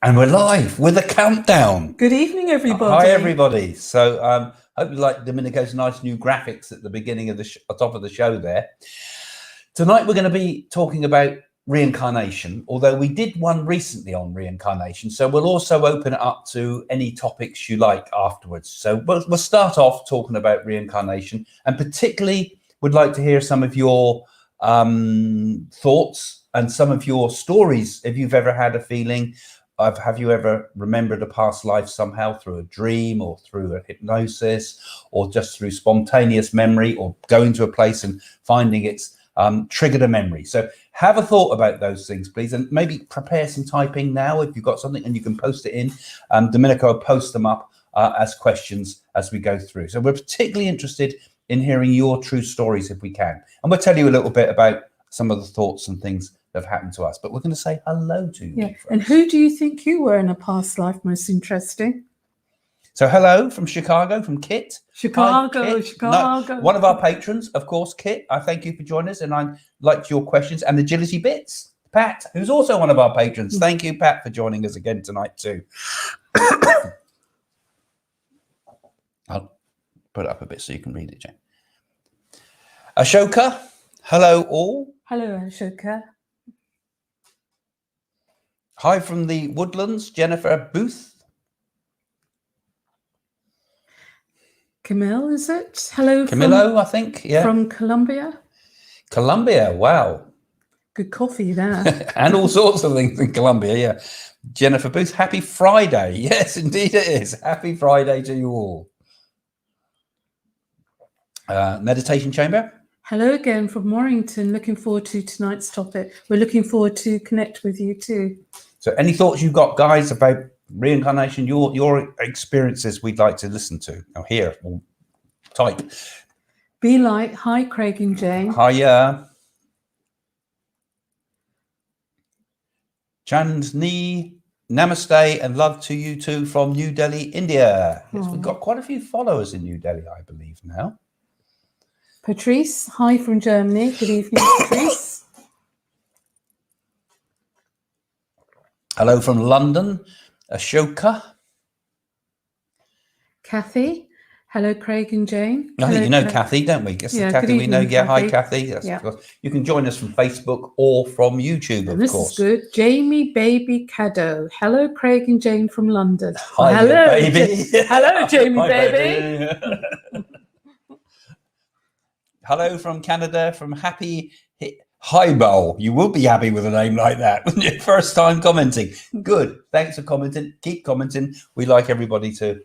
And we're live with a countdown. Good evening, everybody. Hi, everybody. So hope you like Domenico's nice new graphics at the beginning of the top of the show there. Tonight, we're going to be talking about reincarnation, although we did one recently on reincarnation. So we'll also open it up to any topics you like afterwards. So we'll start off talking about reincarnation, and particularly would like to hear some of your thoughts and some of your stories. If you've ever had a feeling have you ever remembered a past life somehow through a dream or through a hypnosis or just through spontaneous memory or going to a place and finding it's triggered a memory? So have a thought about those things, please, and maybe prepare some typing now if you've got something, and you can post it in. Domenico will post them up as questions as we go through. So we're particularly interested in hearing your true stories if we can, and we'll tell you a little bit about some of the thoughts and things that have happened to us, but we're going to say hello to you. Yeah. And who do you think you were in a past life? Most interesting. So hello from Chicago, from Kit. Chicago. Hi, Kit. Chicago. No, one of our patrons, of course, Kit. I thank you for joining us, and I liked your questions and agility bits. Pat, who's also one of our patrons. Thank you, Pat, for joining us again tonight too. I'll put it up a bit so you can read it, Jane. Ashoka, hello all. Hello, Ashoka. Hi from the Woodlands, Jennifer Booth. Camille, is it? Hello, Camillo, I think. Yeah. From Colombia. Colombia, wow. Good coffee there. And all sorts of things in Colombia, yeah. Jennifer Booth, happy Friday. Yes, indeed it is. Happy Friday to you all. Meditation Chamber. Hello again from Warrington. Looking forward to tonight's topic. We're looking forward to connect with you too. So any thoughts you've got, guys, about reincarnation, your experiences we'd like to listen to or hear or type. Be Light. Hi, Craig and Jane. Hiya. Chandni, namaste and love to you too from New Delhi, India. Yes, we've got quite a few followers in New Delhi, I believe now. Patrice, hi from Germany. Good evening, Patrice. Hello from London, Ashoka. Kathy, hello, Craig and Jane. I think you know Kathy, don't we? Guess Yeah, Kathy we know. Yeah, Kathy. hi Kathy. That's, yeah. Of course. You can join us from Facebook or from YouTube, of this course. Is good. Jamie Baby Caddo. Hello, Craig and Jane from London. Hi, hello, baby. Hello, Jamie Hi, baby. Hello from Canada, from Happy Highbowl. You will be happy with a name like that, wouldn't you? First time commenting. Good. Thanks for commenting. Keep commenting. We like everybody to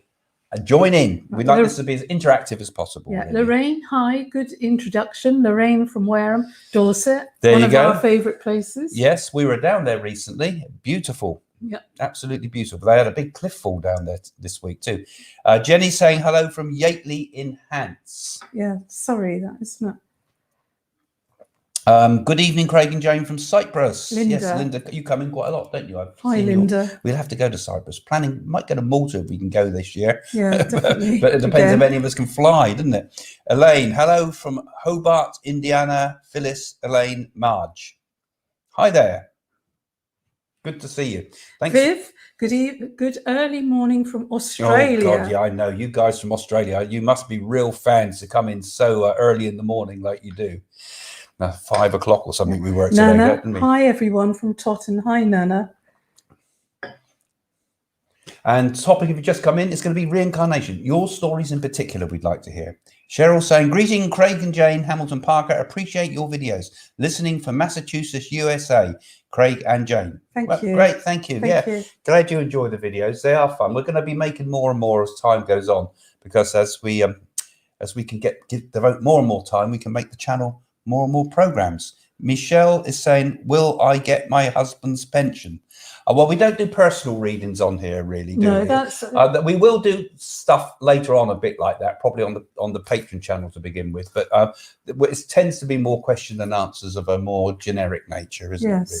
join in. We'd like this to be as interactive as possible. Yeah, really. Lorraine, hi. Good introduction. Lorraine from Wareham, Dorset. There one you of go. Our favourite places. Yes, we were down there recently. Beautiful. Yeah, absolutely beautiful. They had a big cliff fall down there this week too. Jenny saying hello from Yateley in Hants. Yeah, sorry, that is not. Good evening, Craig and Jane from Cyprus. Linda. Yes, Linda, you come in quite a lot, don't you? Hi, Linda. We'll have to go to Cyprus. Planning, might go to Malta if we can go this year. Yeah, definitely. But it depends if any of us can fly, doesn't it? Elaine, hello from Hobart, Indiana. Phyllis, Elaine, Marge. Hi there. Good to see you. Thanks. Viv, good early morning from Australia. Oh, God, yeah, I know. You guys from Australia, you must be real fans to come in so early in the morning like you do. 5 o'clock or something we worked today, Nana, didn't we? hi, everyone from Totten. Hi, Nana. And topic, if you just come in, it's going to be reincarnation. Your stories in particular we'd like to hear. Cheryl saying, greeting Craig and Jane, Hamilton Parker. Appreciate your videos. Listening from Massachusetts, USA. Craig and Jane. Thank you. Great, thank you. Thank you. Glad you enjoy the videos. They are fun. We're going to be making more and more as time goes on, because as we can devote more and more time, we can make the channel more and more programs. Michelle is saying, will I get my husband's pension? Well, we don't do personal readings on here, really, do we? That's we will do stuff later on a bit like that, probably on the Patreon channel to begin with. But it tends to be more question and answers of a more generic nature, isn't it?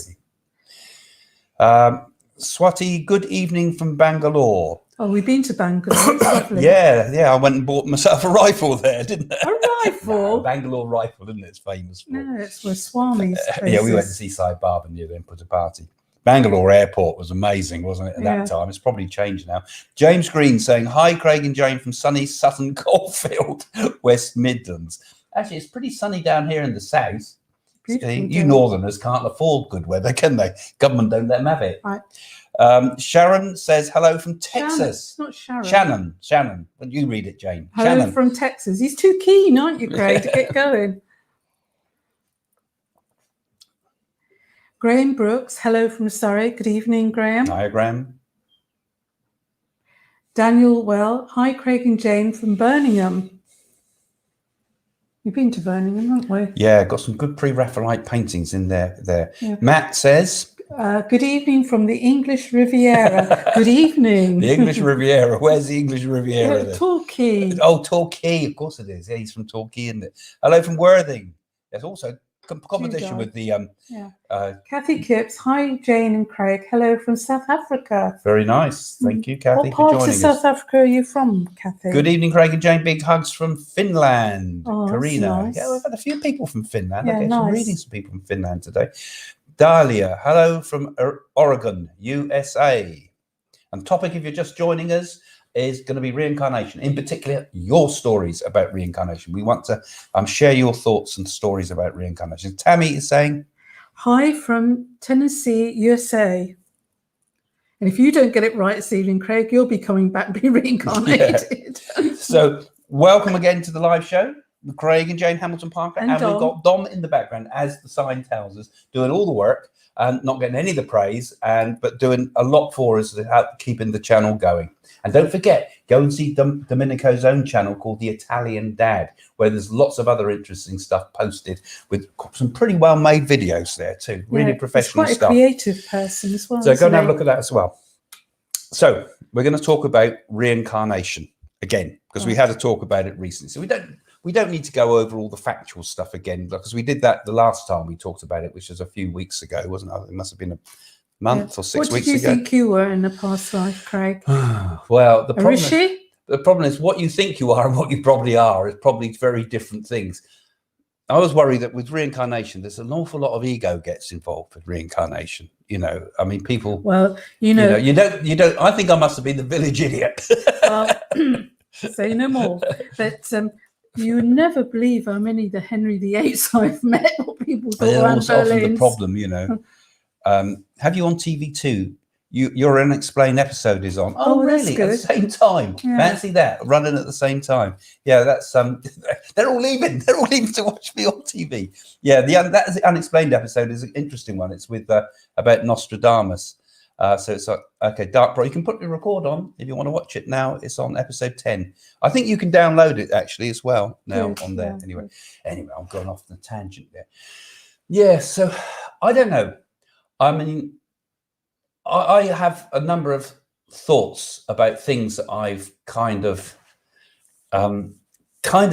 Really. Swati, good evening from Bangalore. Oh, we've been to Bangalore. It's lovely. Yeah. I went and bought myself a rifle there, didn't I? A rifle? Bangalore rifle, isn't it? It's famous for. No, it's where Swami's yeah, we went to Seaside Bar and then put a party. Bangalore airport was amazing, wasn't it, at that time? It's probably changed now. James Green saying, hi, Craig and Jane from sunny Sutton Coldfield, West Midlands. Actually, it's pretty sunny down here in the south. You northerners can't afford good weather, can they? Government don't let them have it. Right. Sharon says, hello from Texas. Not Sharon. Shannon. When you read it, Jane. Hello Shannon. from Texas. He's too keen, aren't you, Craig, to get going? Graham Brooks, hello from Surrey. Good evening, Graham. Hi, Graham. Daniel Well, hi, Craig and Jane from Birmingham. You've been to Birmingham, haven't we? Yeah, got some good pre-Raphaelite paintings in there. Yeah. Matt says, good evening from the English Riviera. Good evening. The English Riviera. Where's the English Riviera? Yeah, Torquay. Oh, Torquay. Of course it is. Yeah, he's from Torquay, isn't it? Hello from Worthing. There's also competition with the Kathy Kipps, hi Jane and Craig, hello from South Africa. Very nice, thank you, Kathy, what part for joining of South Africa are you from, Kathy? Good evening, Craig and Jane. Big hugs from Finland. Karina, nice. Yeah, we've had a few people from Finland. Yeah, Okay, nice. so I'm reading some people from Finland today. Dahlia, hello from Oregon, USA. And topic, if you're just joining us, is going to be reincarnation, in particular your stories about reincarnation. We want to share your thoughts and stories about reincarnation. Tammy is saying, hi from Tennessee, USA. And if you don't get it right this evening, Craig, you'll be coming back and be reincarnated. Yeah. So welcome again to the live show with Craig and Jane Hamilton Parker, and we've got Dom in the background, as the sign tells us, doing all the work and not getting any of the praise, but doing a lot for us to help keeping the channel going. And don't forget, go and see Domenico's own channel called The Italian Dad, where there's lots of other interesting stuff posted with some pretty well-made videos there too. Really professional he's stuff. Quite a creative person as well. So go and have a look at that as well. So we're going to talk about reincarnation again, because we had a talk about it recently. So we don't need to go over all the factual stuff again, because we did that the last time we talked about it, which was a few weeks ago, wasn't it? It must have been a month or 6 weeks ago. What did you think you were in a past life, Craig? Well, the problem is what you think you are and what you probably are is probably very different things. I was worried that with reincarnation, there's an awful lot of ego gets involved with reincarnation. You know, I mean, people. Well, you don't. I think I must have been the village idiot. Well, say no more. But you would never believe how many the Henry VIIIs I've met, or people thought were often the problem, you know. Have you on TV2? Your unexplained episode is on. Oh, really? At the same time. Yeah. Fancy that, running at the same time. Yeah, that's they're all leaving. They're all leaving to watch me on TV. Yeah, that is the unexplained episode is an interesting one. It's with about Nostradamus. So it's okay, Dark Bro. You can put the record on if you want to watch it now. It's on episode 10. I think you can download it actually as well now on there. Yeah. Anyway, I'm going off the tangent there. Yeah, so I don't know. I mean, I have a number of thoughts about things that I've kind of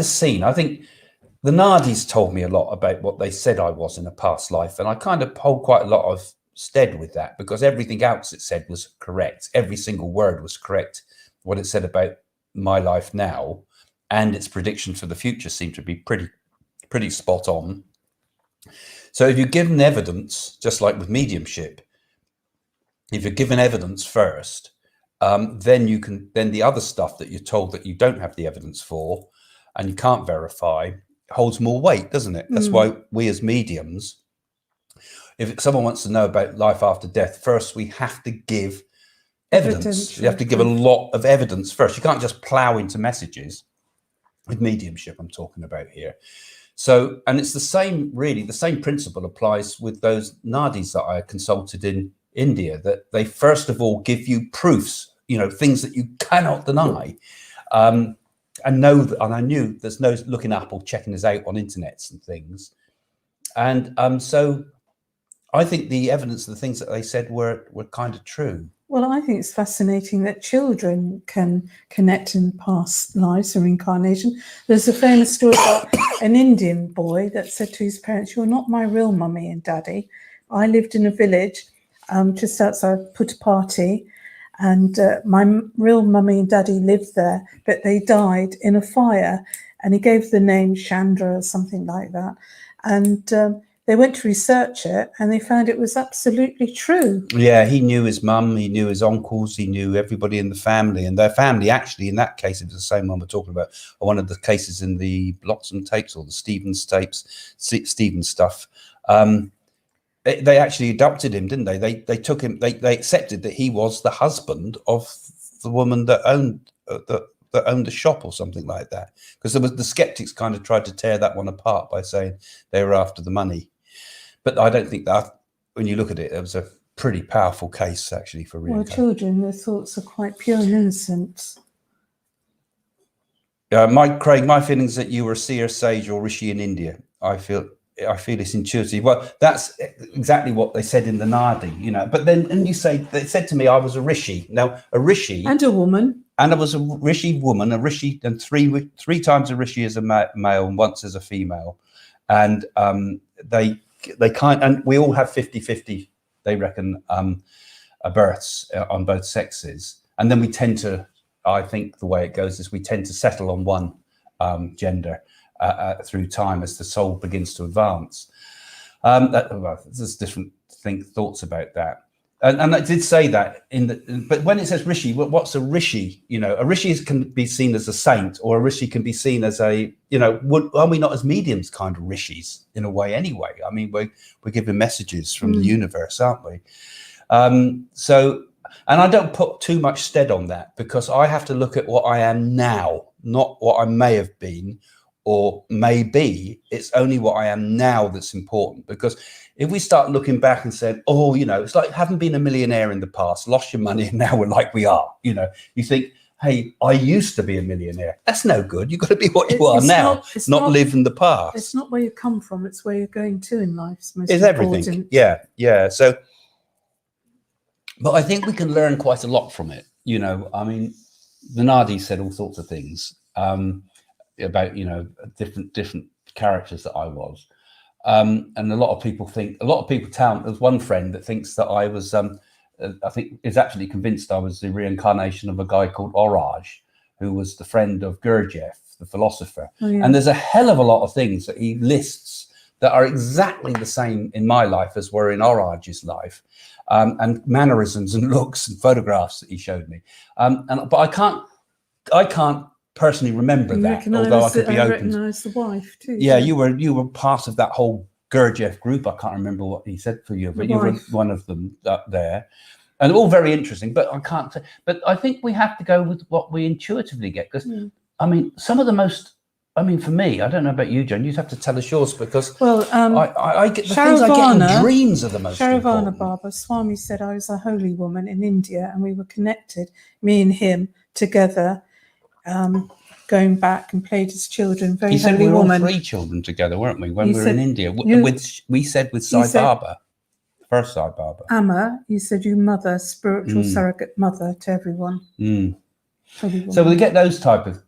seen. I think the Nadis told me a lot about what they said I was in a past life, and I kind of hold quite a lot of stead with that, because everything else it said was correct. Every single word was correct. What it said about my life now and its predictions for the future seemed to be pretty spot on. So if you're given evidence, just like with mediumship, if you're given evidence first, then the other stuff that you're told that you don't have the evidence for and you can't verify holds more weight, doesn't it? That's why we as mediums, if someone wants to know about life after death, first we have to give evidence. You have to give a lot of evidence first. You can't just plow into messages with mediumship I'm talking about here. So, and it's the same principle applies with those Nadis that I consulted in India, that they first of all give you proofs, things that you cannot deny, and I knew there's no looking up or checking us out on internets and things, and so I think the evidence of the things that they said were kind of true. Well, I think it's fascinating that children can connect in past lives or reincarnation. There's a famous story about an Indian boy that said to his parents, "You're not my real mummy and daddy. I lived in a village just outside Puttaparthi, and my real mummy and daddy lived there, but they died in a fire." And he gave the name Chandra or something like that. And they went to research it and they found it was absolutely true. Yeah, he knew his mum, he knew his uncles, he knew everybody in the family, and their family actually, in that case, it was the same one we're talking about, one of the cases in the Bloxham tapes or the Stevens tapes, Stevens stuff. They actually adopted him, didn't they? They took him. They accepted that he was the husband of the woman that owned that owned the shop or something like that. Because there was the skeptics kind of tried to tear that one apart by saying they were after the money. But I don't think that, when you look at it, it was a pretty powerful case actually for reincarnation. Well, children, their thoughts are quite pure and innocent. Craig, my feeling is that you were a seer, sage, or rishi in India. I feel it's intuitive. Well, that's exactly what they said in the Nadi, you know. But then, and you say, they said to me, I was a rishi. Now, a rishi and a woman, and I was a rishi woman, a rishi, and three times a rishi as a male and once as a female, and they kind, and we all have 50-50. They reckon births on both sexes, and then we tend to. I think the way it goes is we tend to settle on one gender through time as the soul begins to advance. There's different thoughts about that, and I did say that but when it says rishi, what's a rishi? You know, a rishi can be seen as a saint, or a rishi can be seen as a, you know, are we not as mediums kind of rishis in a way anyway? I mean, we're giving messages from the universe, aren't we? And I don't put too much stead on that, because I have to look at what I am now, not what I may have been or may be. It's only what I am now that's important. Because if we start looking back and saying, oh, you know, it's like having been a millionaire in the past, lost your money, and now we're like we are, you know, you think, hey, I used to be a millionaire. That's no good. You've got to be what you are now, not live in the past. It's not where you come from, it's where you're going to in life. It's most important. Everything. Yeah. So, but I think we can learn quite a lot from it. You know, I mean, the Nadi said all sorts of things about, you know, different characters that I was. And a lot of people tell, there's one friend that thinks that I was, I think is actually convinced I was the reincarnation of a guy called Oraj, who was the friend of Gurdjieff, the philosopher. Oh, yeah. And there's a hell of a lot of things that he lists that are exactly the same in my life as were in Oraj's life. And mannerisms and looks and photographs that he showed me, but I can't personally remember that. Although I could be open. Recognise the wife too. Yeah, you were part of that whole Gurdjieff group. I can't remember what he said for you, but you were one of them up there, and all very interesting. But I can't. But I think we have to go with what we intuitively get, because I mean, some of the most. I mean, for me, I don't know about you, Joan. You'd have to tell us yours, because I get the things I get in dreams are the most important. Baba Swami said I was a holy woman in India, and we were connected, me and him together, going back and played as children. Very he said holy we were woman. All 3 children together, weren't we? When we were in India, we said with Sai Baba, first Sai Baba. Amma, you said you mother, spiritual surrogate mother to everyone. So we get those type of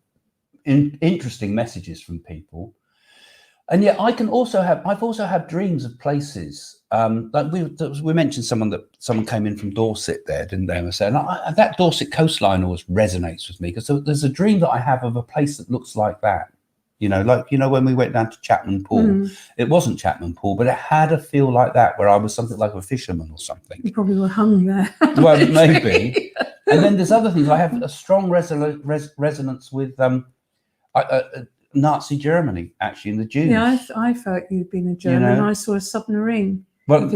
interesting messages from people, and yet I've also had dreams of places, like we mentioned someone came in from Dorset there, didn't they? And saying that Dorset coastline always resonates with me, because there's a dream that I have of a place that looks like that, you know, like, you know, when we went down to Chapman Pool, it wasn't Chapman Pool, but it had a feel like that, where I was something like a fisherman or something. You probably were hung there. Well, maybe. And then there's other things. I have a strong resonance with Nazi Germany, actually, in the Jews. Yeah, I felt you'd been a German. You know? I saw a submarine. Well,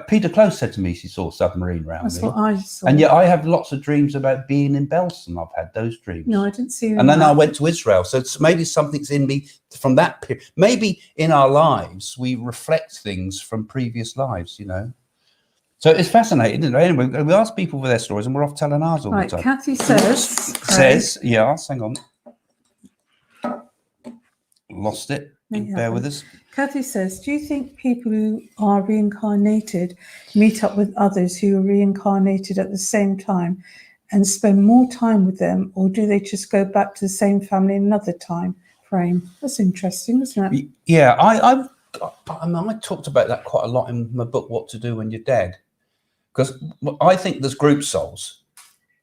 Peter Close said to me she saw a submarine around That's me. what I saw. And yet I have lots of dreams about being in Belsen. I've had those dreams. No, I didn't see you. And then I went to Israel. So maybe something's in me from that period. Maybe in our lives, we reflect things from previous lives, you know. So it's fascinating, isn't it? Anyway, we ask people for their stories, and we're off telling ours all the time. Kathy says, yes, hang on. Lost it. Bear with us. Kathy says, do you think people who are reincarnated meet up with others who are reincarnated at the same time and spend more time with them, or do they just go back to the same family another time frame? That's interesting, isn't it? Yeah, I talked about that quite a lot in my book, What to Do When You're Dead, because I think there's group souls.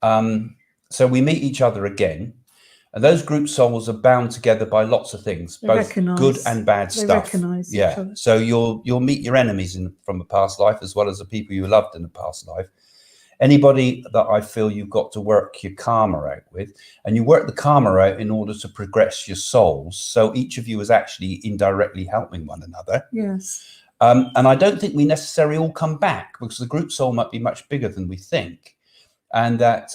So we meet each other again. And those group souls are bound together by lots of things, They both good recognise- and bad they stuff. recognise each Yeah. other. So you'll meet your enemies from a past life, as well as the people you loved in a past life. Anybody that I feel you've got to work your karma out with, and you work the karma out in order to progress your souls. So each of you is actually indirectly helping one another. Yes. And I don't think we necessarily all come back, because the group soul might be much bigger than we think. And that,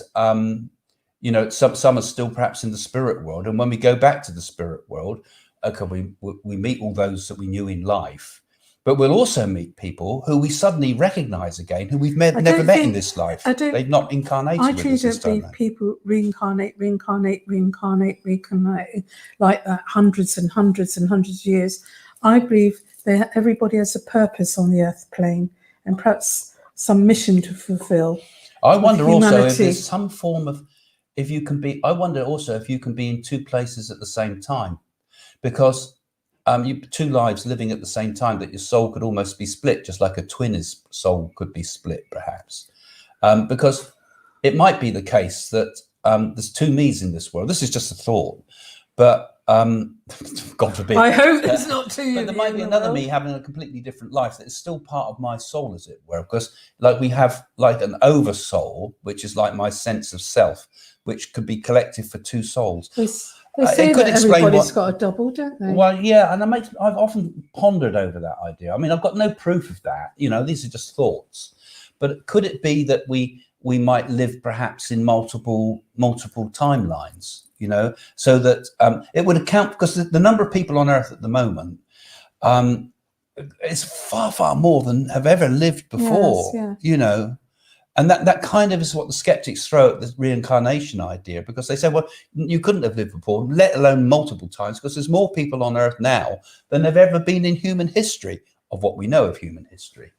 you know, some are still perhaps in the spirit world. And when we go back to the spirit world, okay, we meet all those that we knew in life. But we'll also meet people who we suddenly recognize again, who we've never met in this life. They've not incarnated with us this time. I don't believe people reincarnate like that hundreds and hundreds and hundreds of years. I believe that everybody has a purpose on the earth plane, and perhaps some mission to fulfill. I wonder also if there's some form of, I wonder also if you can be in two places at the same time, because you two lives living at the same time, that your soul could almost be split, just like a twin's soul could be split, perhaps. Because it might be the case that there's two me's in this world. This is just a thought, but God forbid. I hope it's not two. But there might be another me having a completely different life that is still part of my soul, as it were. Because like we have like an oversoul, which is like my sense of self, which could be collective for two souls. They say that everybody's got a double, don't they? Well, yeah, and I've often pondered over that idea. I mean, I've got no proof of that. You know, these are just thoughts. But could it be that we might live perhaps in multiple timelines? You know, so that it would account, because the number of people on Earth at the moment is far more than have ever lived before. Yes, yeah. You know. And that kind of is what the skeptics throw at the reincarnation idea, because they say, well, you couldn't have lived before, let alone multiple times, because there's more people on Earth now than there have ever been in human history, of what we know of human history.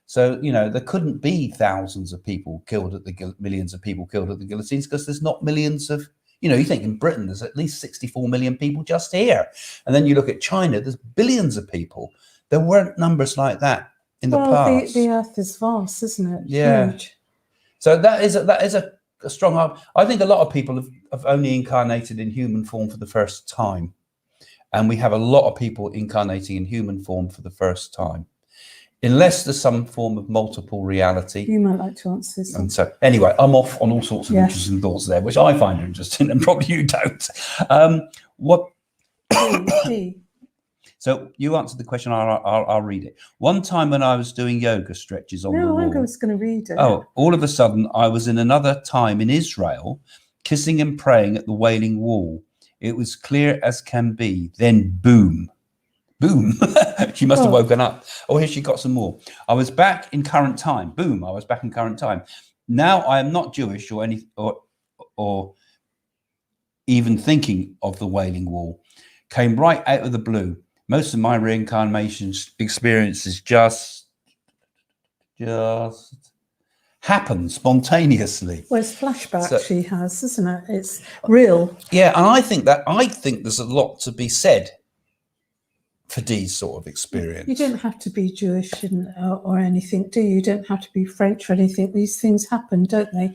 So, you know, there couldn't be thousands of people killed millions of people killed at the guillotines, because there's not millions of, you know, you think in Britain, there's at least 64 million people just here. And then you look at China, there's billions of people. There weren't numbers like that in the past. The Earth is vast, isn't it? Yeah. Huge. So that is a strong. I think a lot of people have only incarnated in human form for the first time, and we have a lot of people incarnating in human form for the first time, unless there's some form of multiple reality. You might like to answer this. And so, anyway, I'm off on all sorts of interesting thoughts there, which I find interesting, and probably you don't. What? D. So you answered the question. I'll read it. One time when I was doing yoga stretches on the wall. No, I was going to read it. Oh, all of a sudden I was in another time in Israel, kissing and praying at the Wailing Wall. It was clear as can be. Then boom. She must have woken up. Oh, here she got some more. I was back in current time. Boom. I was back in current time. Now I am not Jewish or even thinking of the Wailing Wall. Came right out of the blue. Most of my reincarnation experiences just happen spontaneously. Well, it's flashback she has, isn't it? It's real. Yeah, and I think there's a lot to be said for Dee's sort of experience. You don't have to be Jewish or anything, do you? You don't have to be French or anything. These things happen, don't they?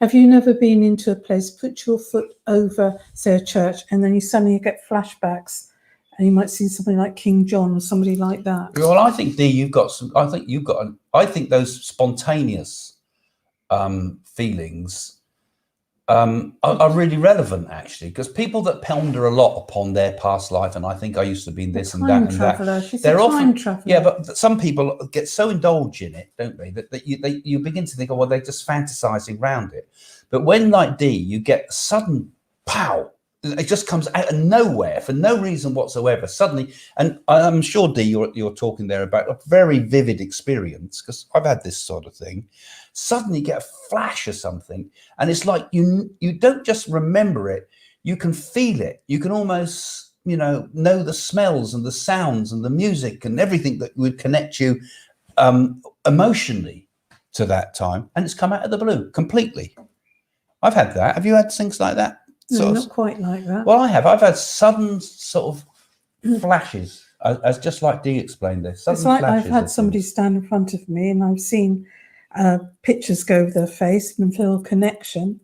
Have you never been into a place, put your foot over, say, a church, and then you suddenly get flashbacks? And you might see somebody like King John or somebody like that. Well, I think, Dee, you've got some. I think those spontaneous feelings are really relevant, actually, because people that ponder a lot upon their past life, and I think I used to be in this and that and that. She's a time traveler. Yeah, but some people get so indulged in it, don't they, that you begin to think, oh, well, they're just fantasizing around it. But when, like Dee, you get a sudden pow. It just comes out of nowhere for no reason whatsoever. Suddenly, and I'm sure, Dee, you're talking there about a very vivid experience, because I've had this sort of thing. Suddenly you get a flash of something, and it's like you don't just remember it, you can feel it. You can almost, know the smells and the sounds and the music and everything that would connect you emotionally to that time, and it's come out of the blue completely. I've had that. Have you had things like that? No, not quite like that. Well, I have. I've had sudden sort of flashes, as just like Dee explained this. It's like I've had somebody stand in front of me, and I've seen pictures go over their face and feel connection.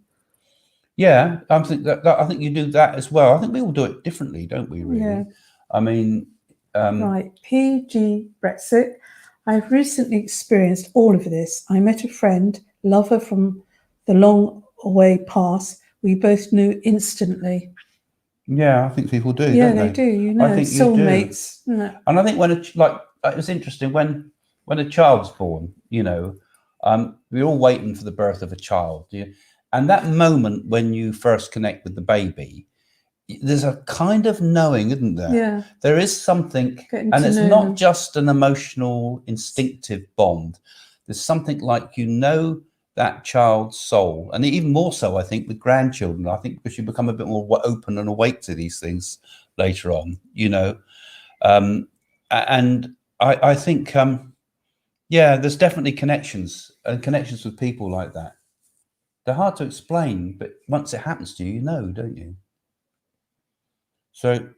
Yeah, I think that I think you do that as well. I think we all do it differently, don't we? Really. Yeah. I mean, Right. PG Brexit. I've recently experienced all of this. I met a friend, lover from the long away past. We both knew instantly. yeah, I think people do, Yeah, don't they they? do. You I know, think you do. soulmates. No. And I think when it was interesting when a child's born, you know, we're all waiting for the birth of a child, and that moment when you first connect with the baby, there's a kind of knowing, isn't there? Yeah. There is something, Getting and to it's know not them. just an emotional, instinctive bond. There's something like, you know, that child's soul, and even more so, I think, with grandchildren. I think because you become a bit more open and awake to these things later on, you know. And I think, yeah, there's definitely connections with people like that. They're hard to explain, but once it happens to you, you know, don't you? So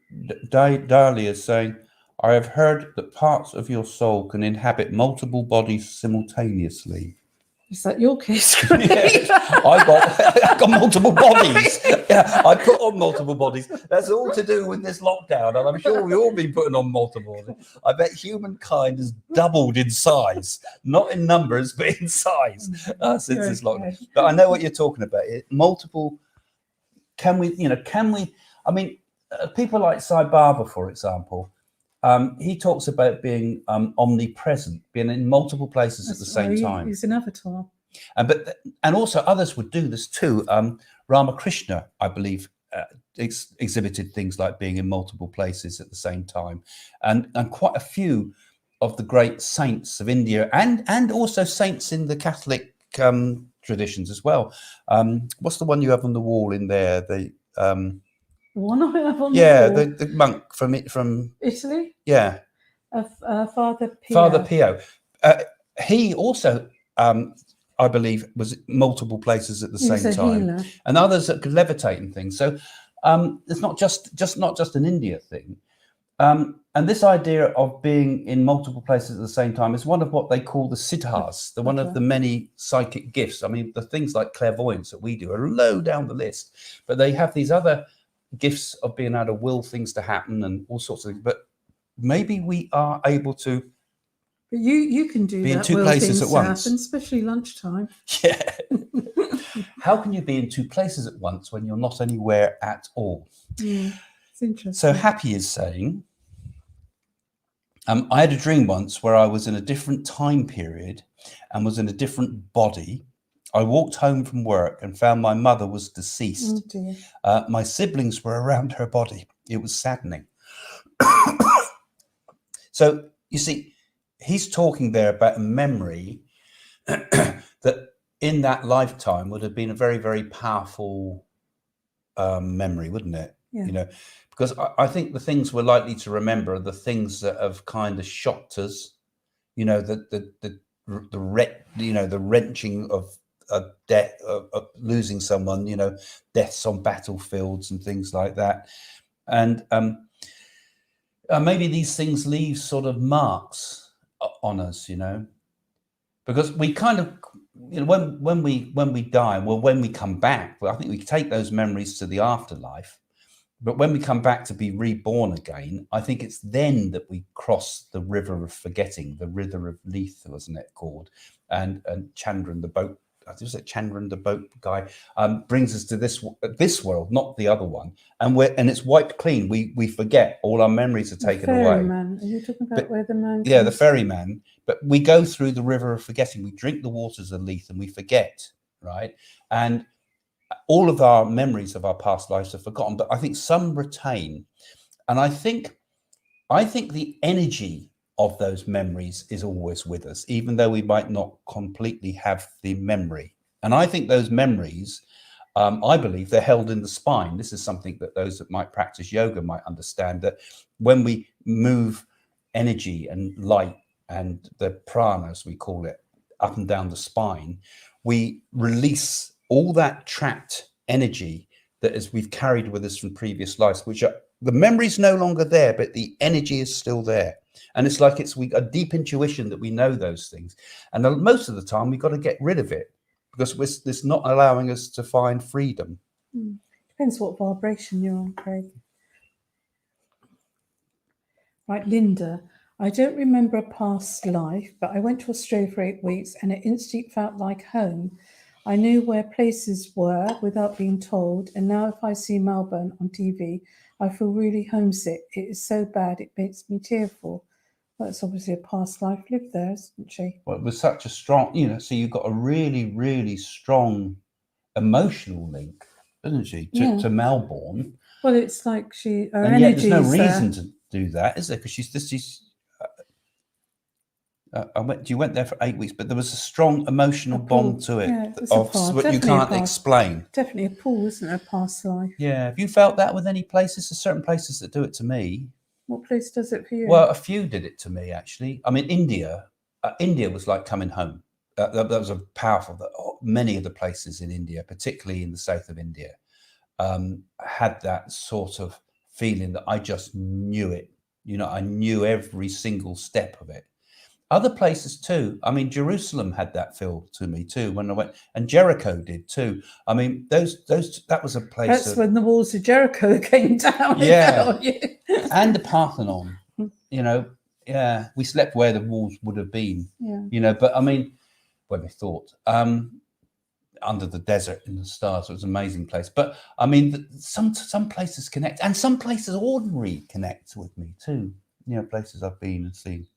Dahlia is saying, I have heard that parts of your soul can inhabit multiple bodies simultaneously. Is that your case? Yeah, I got multiple bodies. Yeah, I put on multiple bodies. That's all to do with this lockdown, and I'm sure we've all been putting on multiple. I bet humankind has doubled in size, not in numbers, but in size since this lockdown. But I know what you're talking about. Multiple. Can we? I mean, people like Sai Baba, for example. He talks about being omnipresent, being in multiple places at the same time. He's an avatar. And also others would do this too. Ramakrishna, I believe, exhibited things like being in multiple places at the same time, and quite a few of the great saints of India and also saints in the Catholic traditions as well. What's the one you have on the wall in there? The one I have on the wall. the monk from Italy. Yeah, Father Pio. Father Pio. He also, I believe, was multiple places at the same time, healer. And others that could levitate and things. So it's not just an India thing. And this idea of being in multiple places at the same time is one of what they call the siddhas, one of the many psychic gifts. I mean, the things like clairvoyance that we do are low down the list, but they have these other gifts of being able to will things to happen and all sorts of things. But maybe we are able to. But you can do be that in two places at once, happen, especially lunchtime. Yeah. How can you be in two places at once when you're not anywhere at all? It's interesting. So Happy is saying, I had a dream once where I was in a different time period and was in a different body. I walked home from work and found my mother was deceased. Oh dear. My siblings were around her body. It was saddening. So you see, he's talking there about a memory that in that lifetime would have been a very, very powerful memory, wouldn't it? Yeah. You know, because I think the things we're likely to remember are the things that have kind of shocked us. You know, the wrenching of death, of losing someone. You know, deaths on battlefields and things like that, and maybe these things leave sort of marks on us. You know, because we kind of, you know, when we die, well, when we come back, well, I think we take those memories to the afterlife. But when we come back to be reborn again, I think it's then that we cross the river of forgetting, the river of Leith, wasn't it called? And Chandran, the boat, I think it was Chandran, the boat guy, brings us to this world, not the other one. And it's wiped clean. We forget, all our memories are taken away. Ferryman. Are you talking about where the man? Yeah, the ferryman. But we go through the river of forgetting. We drink the waters of Leith and we forget, right? And all of our memories of our past lives are forgotten, but I think some retain. And I think the energy of those memories is always with us, even though we might not completely have the memory. And I think those memories, I believe they're held in the spine. This is something that those that might practice yoga might understand, that when we move energy and light and the prana, as we call it, up and down the spine, we release all that trapped energy that we've carried with us from previous lives, which are, the memory's no longer there, but the energy is still there. And it's like a deep intuition that we know those things. And most of the time we've got to get rid of it because it's not allowing us to find freedom. Depends what vibration you're on, Craig. Right, Linda. I don't remember a past life, but I went to Australia for 8 weeks and it instantly felt like home. I knew where places were without being told, and now if I see Melbourne on TV, I feel really homesick. It is so bad, it makes me tearful. Well, that's obviously a past life lived there, isn't she? Well, it was such a strong, so you've got a really, really strong emotional link, isn't she, to Melbourne? Well, it's like her and yet there's no energy's reason there. to do that, is there? Because you went there for 8 weeks, but there was a strong emotional bond to it, of what you can't explain. Definitely a pull, isn't it? A past life. Yeah. Have you felt that with any places? There's certain places that do it to me. What place does it for you? Well, a few did it to me, actually. I mean, India was like coming home. That was a powerful. Many of the places in India, particularly in the south of India, had that sort of feeling that I just knew it. I knew every single step of it. Other places too. I mean, Jerusalem had that feel to me too when I went, and Jericho did too. I mean, that was a place. That's when the walls of Jericho came down. Yeah, and the Parthenon. Yeah, we slept where the walls would have been. Yeah. But I mean, where they thought under the desert in the stars. It was an amazing place. But I mean, some places connect, and some places ordinary connect with me too. Places I've been and seen.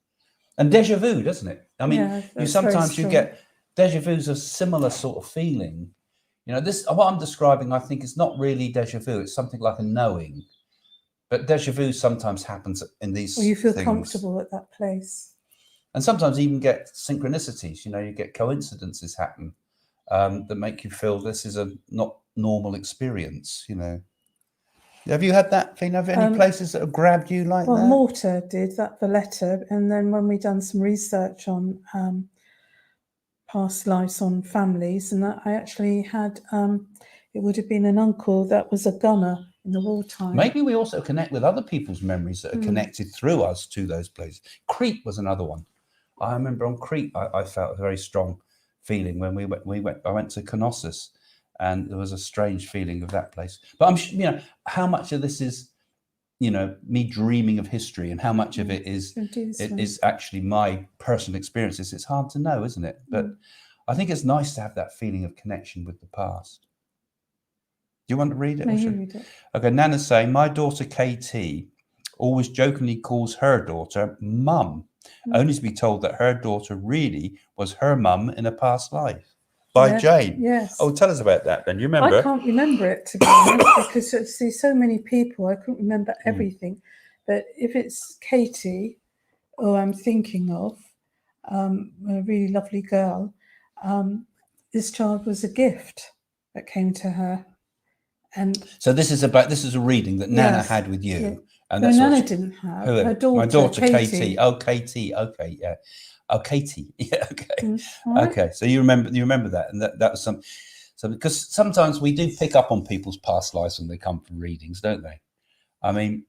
And deja vu, doesn't it? I mean, you get deja vu's a similar sort of feeling. This what I'm describing, I think, is not really deja vu. It's something like a knowing. But deja vu sometimes happens in these. Well, you feel things. Comfortable at that place. And sometimes even get synchronicities. You get coincidences happen that make you feel this is a not normal experience. Have you had that thing? Have any places that have grabbed you like that? Well, Malta did that, Valletta, and then when we done some research on past lives on families, and that I actually had, it would have been an uncle that was a gunner in the wartime. Maybe we also connect with other people's memories that are connected through us to those places. Crete was another one. I remember on Crete, I felt a very strong feeling when we went. I went to Knossos. And there was a strange feeling of that place. But I'm, how much of this is, me dreaming of history, and how much of it is actually my personal experiences. It's hard to know, isn't it? But I think it's nice to have that feeling of connection with the past. Do you want to read it? No, you read it. Okay, Nana's saying, my daughter Katie always jokingly calls her daughter mum, only to be told that her daughter really was her mum in a past life. By Jane. Yes. Oh, tell us about that then. You remember? I can't remember it, to be honest, because I see so many people. I couldn't remember everything. But if it's Katie, who I'm thinking of, a really lovely girl, this child was a gift that came to her. And so this is a reading that Nana had with you. Yeah. And that's Nana didn't have. Her daughter, my daughter Katie. Oh, Katie. Okay, yeah. Oh, Katie. Yeah, okay. Right. Okay. So you remember that, and that was so because sometimes we do pick up on people's past lives when they come for readings, don't they? I mean,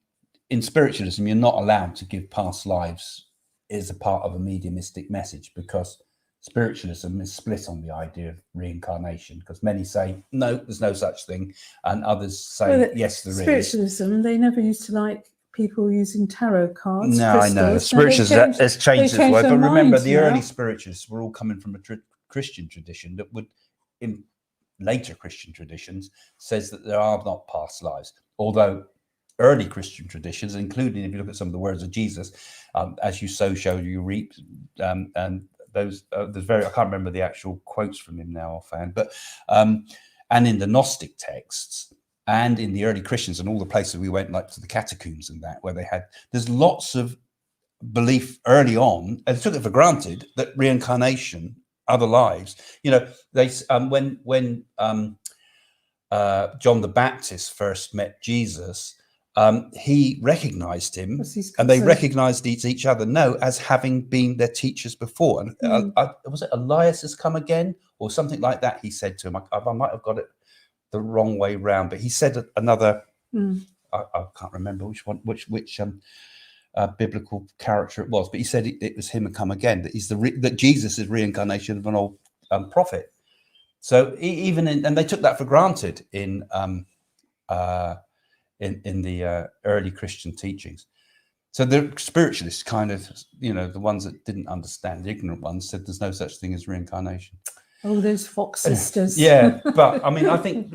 in spiritualism, you're not allowed to give past lives as a part of a mediumistic message, because spiritualism is split on the idea of reincarnation, because many say no, there's no such thing, and others say yes, there is. Spiritualism, they never used to like people using tarot cards. No, I know. Spiritualism has changed its way, but remember, the early spiritualists were all coming from a Christian tradition that would, in later Christian traditions, says that there are not past lives. Although early Christian traditions, including if you look at some of the words of Jesus, as you sow, shall you reap, and those there's I can't remember the actual quotes from him now offhand, but and in the Gnostic texts. And in the early Christians and all the places we went, like to the catacombs and that, where there's lots of belief early on, and took it for granted that reincarnation, other lives, they when John the Baptist first met Jesus, he recognized him, and they recognized each other as having been their teachers before. And was it Elias has come again or something like that? He said to him, I might have got it the wrong way round, but he said another. I can't remember which biblical character it was, but he said it was him and come again. That Jesus is reincarnation of an old prophet. So and they took that for granted in in the early Christian teachings. So the spiritualists kind of, the ones that didn't understand, the ignorant ones, said there's no such thing as reincarnation. Oh, those Fox sisters. Yeah, but I mean, I think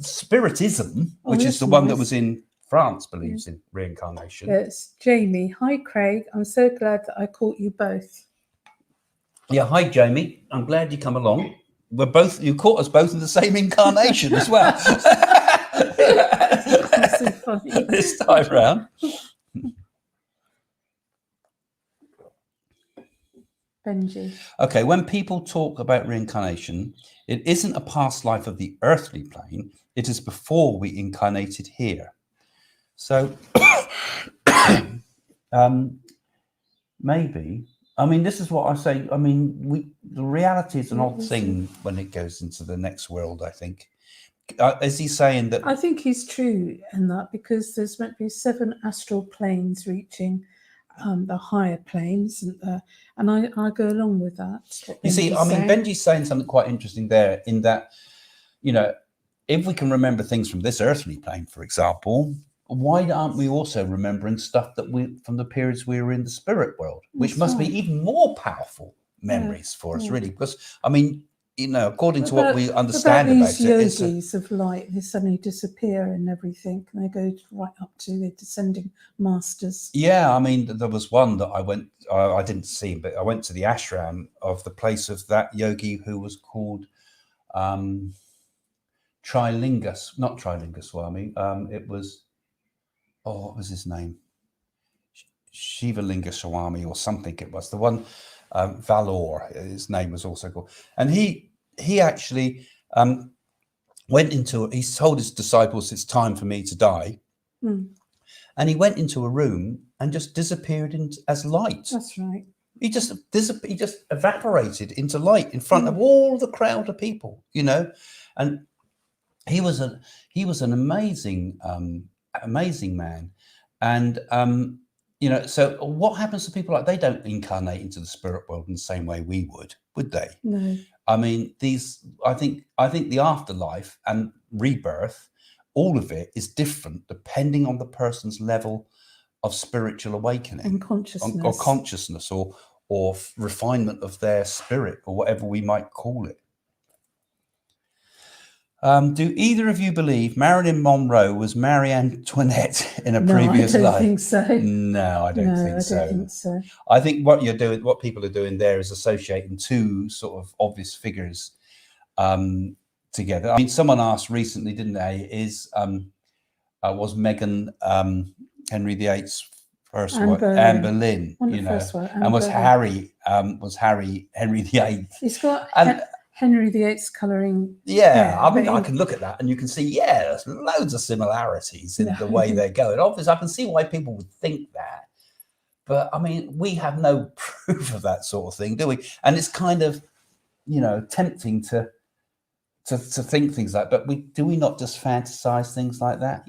Spiritism, which is the one that was in France, believes in reincarnation. Yes, Jamie. Hi, Craig. I'm so glad that I caught you both. Yeah, hi, Jamie. I'm glad you come along. You caught us both in the same incarnation as well. That's so funny. This time round. Benji. Okay, when people talk about reincarnation, it isn't a past life of the earthly plane. It is before we incarnated here. So maybe, I mean, this is what I say. I mean, the reality is an odd thing when it goes into the next world, I think. Is he saying that? I think he's true in that, because there's meant to be 7 astral planes reaching the higher planes, and I go along with that. You see, I mean, Benji's saying something quite interesting there, in that, if we can remember things from this earthly plane, for example, why aren't we also remembering stuff that from the periods we were in the spirit world, which must be even more powerful memories for us, really? Because, I mean, according to what we understand about these yogis of light, they suddenly disappear and everything, and they go right up to the descending masters. Yeah, I mean, there was one that I didn't see, but I went to the ashram of the place of that yogi who was called not Trilinga Swami. It was, what was his name? Shivalinga Swami or something it was. The one, Valor, his name was also called. And he actually he told his disciples, it's time for me to die. And he went into a room and just disappeared as light. That's right. He just evaporated into light in front of all the crowd of people, and he was an amazing man. And so what happens to people like, they don't incarnate into the spirit world in the same way we would they? No. I mean, I think the afterlife and rebirth, all of it is different depending on the person's level of spiritual awakening and consciousness, or consciousness, or refinement of their spirit, or whatever we might call it. Do either of you believe Marilyn Monroe was Marie Antoinette in a previous life? I don't think so. No, I don't think so. I think what people are doing there is associating two sort of obvious figures together. I mean, someone asked recently, didn't they? Was Meghan Henry VIII's first wife, Anne Boleyn? And was Harry Henry VIII? He's got Henry VIII's colouring. Yeah, I mean, I can look at that and you can see, there's loads of similarities in the way they're going. Obviously, I can see why people would think that. But, I mean, we have no proof of that sort of thing, do we? And it's kind of, tempting to think things like that. But do we not just fantasize things like that?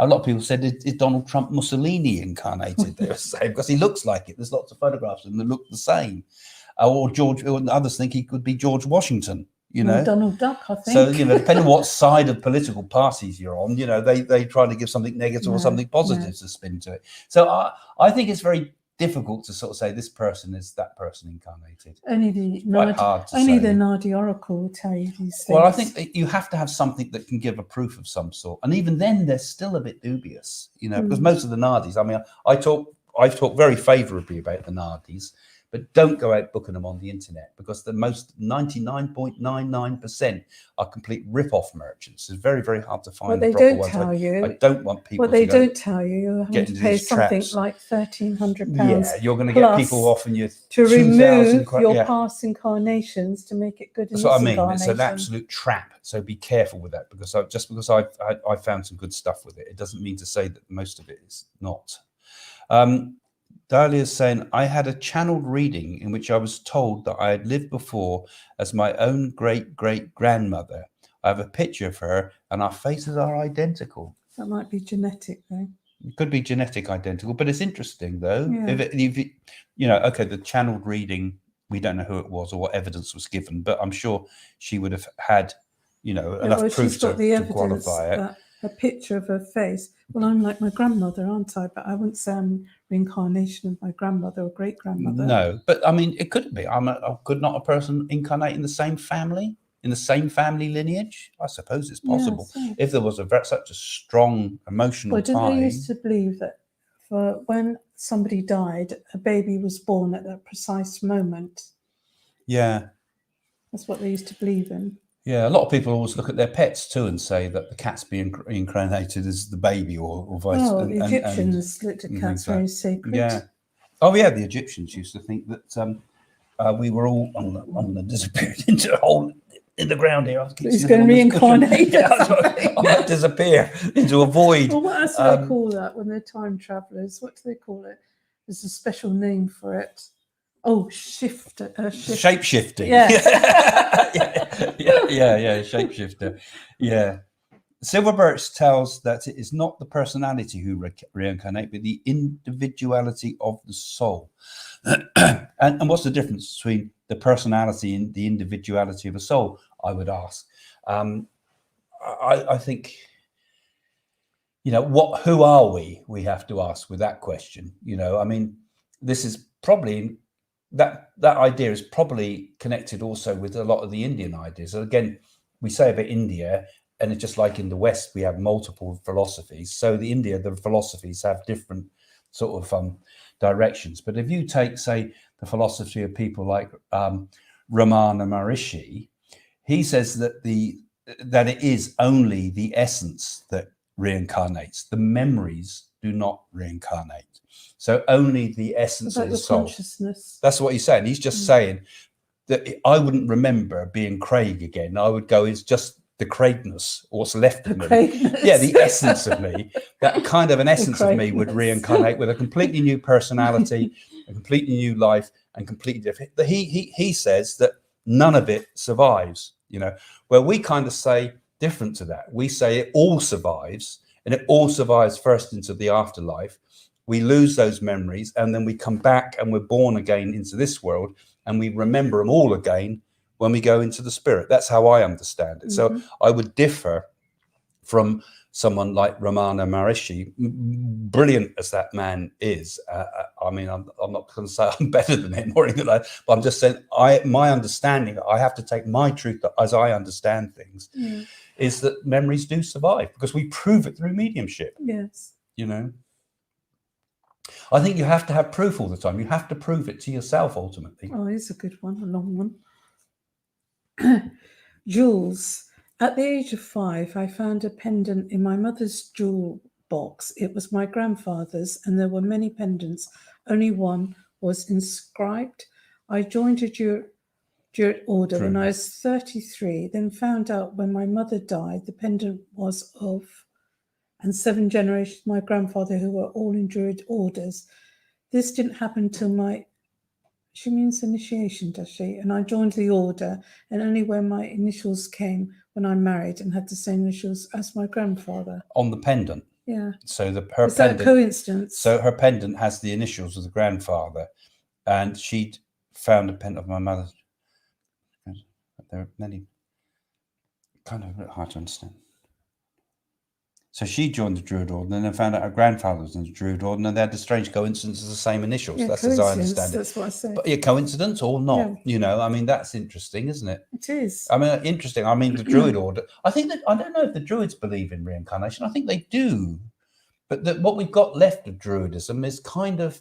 A lot of people said, is Donald Trump Mussolini incarnated? They were saying, because he looks like it. There's lots of photographs of him that look the same. Or others think he could be George Washington, Donald Duck, I think. So, depending on what side of political parties you're on, they try to give something negative or something positive to spin to it. So I think it's very difficult to sort of say this person is that person incarnated. Only the Nadi Oracle will tell you these things. Well, I think you have to have something that can give a proof of some sort. And even then, they're still a bit dubious, because most of the Nadis, I mean, I've talked very favourably about the Nadis, but don't go out booking them on the internet, because the most 99.99% are complete rip-off merchants. It's very, very hard to find. What they don't tell you. I don't want people. What they don't tell you, you're having to pay something like £1,300. Yeah, you're going to get people offering you to remove your past incarnations to make it good. That's what I mean. It's an absolute trap. So be careful with that, because because I found some good stuff with it, it doesn't mean to say that most of it is not. Dahlia's saying, I had a channeled reading in which I was told that I had lived before as my own great-great-grandmother. I have a picture of her and our faces are identical. That might be genetic, though. It could be genetic identical, but it's interesting, though. Yeah. The channeled reading, we don't know who it was or what evidence was given, but I'm sure she would have had, enough proof to qualify it. a picture of her face. Well, I'm like my grandmother, aren't I? But I wouldn't say I'm reincarnation of my grandmother or great grandmother. No, but I mean, it could be. Could not a person incarnate in the same family, in the same family lineage? I suppose it's possible. Yes. If there was such a strong emotional Well, didn't tie. they used to believe that for when somebody died, a baby was born at that precise moment? Yeah. That's what they used to believe in. Yeah, a lot of people always look at their pets too and say that the cat's being reincarnated as the baby, or vice. Oh, the Egyptians looked at cats very sacred. Yeah. Oh, yeah. The Egyptians used to think that we were all on the disappeared into a hole in the ground here. He's going to reincarnate. I might disappear into a void. Well, what else do they call that when they're time travelers? What do they call it? There's a special name for it. Oh, shape-shifting. Yeah. Yeah. Shapeshifter. Yeah. Silver Birch tells that it is not the personality who reincarnate, but the individuality of the soul. and what's the difference between the personality and the individuality of a soul, I would ask. I think, who are we? We have to ask with that question. I mean, this is probably that idea is probably connected also with a lot of the Indian ideas. So again, we say about India, and it's just like in the West, we have multiple philosophies. So the philosophies have different sort of directions. But if you take, say, the philosophy of people like Ramana Maharishi, he says that it is only the essence that reincarnates. The memories do not reincarnate. So only the essence of the soul. Consciousness. That's what he's saying. He's just saying that I wouldn't remember being Craig again. I would go, it's just the Craigness, or what's left of me. Yeah, the essence of me. That kind of an essence of me would reincarnate with a completely new personality, a completely new life, and completely different. He says that none of it survives, where we kind of say different to that. We say it all survives, and it all survives first into the afterlife. We lose those memories, and then we come back and we're born again into this world, and we remember them all again when we go into the spirit. That's how I understand it. So I would differ from someone like Ramana Maharishi, brilliant as that man is. I mean, I'm not going to say I'm better than him or anything like that, but I'm just saying my understanding, I have to take my truth as I understand things, is that memories do survive because we prove it through mediumship. Yes. I think you have to have proof all the time. You have to prove it to yourself ultimately. Oh, it's a good one, a long one. Jules, at the age of 5, I found a pendant in my mother's jewel box. It was my grandfather's, and there were many pendants. Only one was inscribed. I joined a Jurate order when I was 33, then found out when my mother died, the pendant was of, and 7 generations of my grandfather who were all in Druid orders. This didn't happen till she means initiation, does she? And I joined the order, and only when my initials came when I married and had the same initials as my grandfather. On the pendant? Yeah. So Is that a coincidence? So her pendant has the initials of the grandfather, and she'd found a pendant of my mother's. There are many, kind of a bit hard to understand. So she joined the Druid Order, and then found out her grandfather was in the Druid Order, and they had the strange coincidence of the same initials. Yeah, that's as I understand it. That's what I say. But coincidence or not, I mean, that's interesting, isn't it? It is. I mean, interesting. I mean, the Druid Order, I think that, I don't know if the Druids believe in reincarnation. I think they do. But what we've got left of Druidism is kind of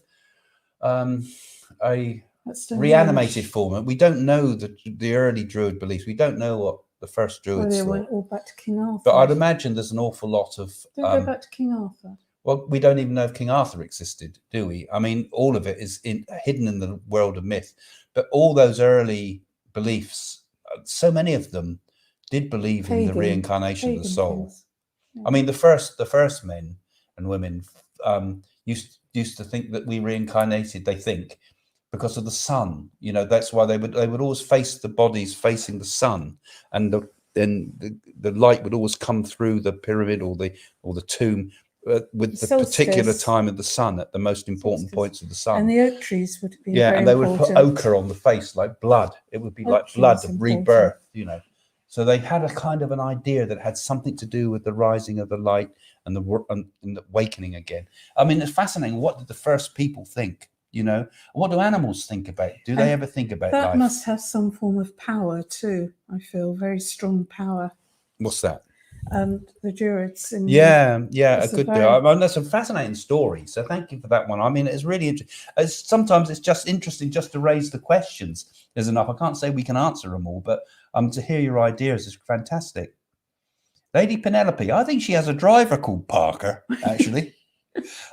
a reanimated form. We don't know the early Druid beliefs. We don't know what the first Druids they thought. went all back to King Arthur. But I'd imagine there's an awful lot of... Don't go back to King Arthur. Well, we don't even know if King Arthur existed, do we? I mean, all of it is hidden in the world of myth. But all those early beliefs, so many of them did believe in the reincarnation of the soul. Yeah. I mean, the first men and women used to think that we reincarnated, they think, because of the sun. That's why they would always face the bodies facing the sun, and then the light would always come through the pyramid or the tomb with the particular time of the sun at the most important points of the sun. And the oak trees would be and they would put ochre on the face like blood. It would be like blood of rebirth, So they had a kind of an idea that had something to do with the rising of the light and the awakening again. I mean, it's fascinating. What did the first people think? You know, what do animals think about? Do they ever think about That life? must have some form of power too. I feel very strong power. What's that? The Druids. Yeah, a it's a good very- deal. I mean, that's a fascinating story. So thank you for that one. I mean, it's really interesting. Sometimes it's just interesting just to raise the questions is enough. I can't say we can answer them all, but to hear your ideas is fantastic. Lady Penelope, I think she has a driver called Parker, actually.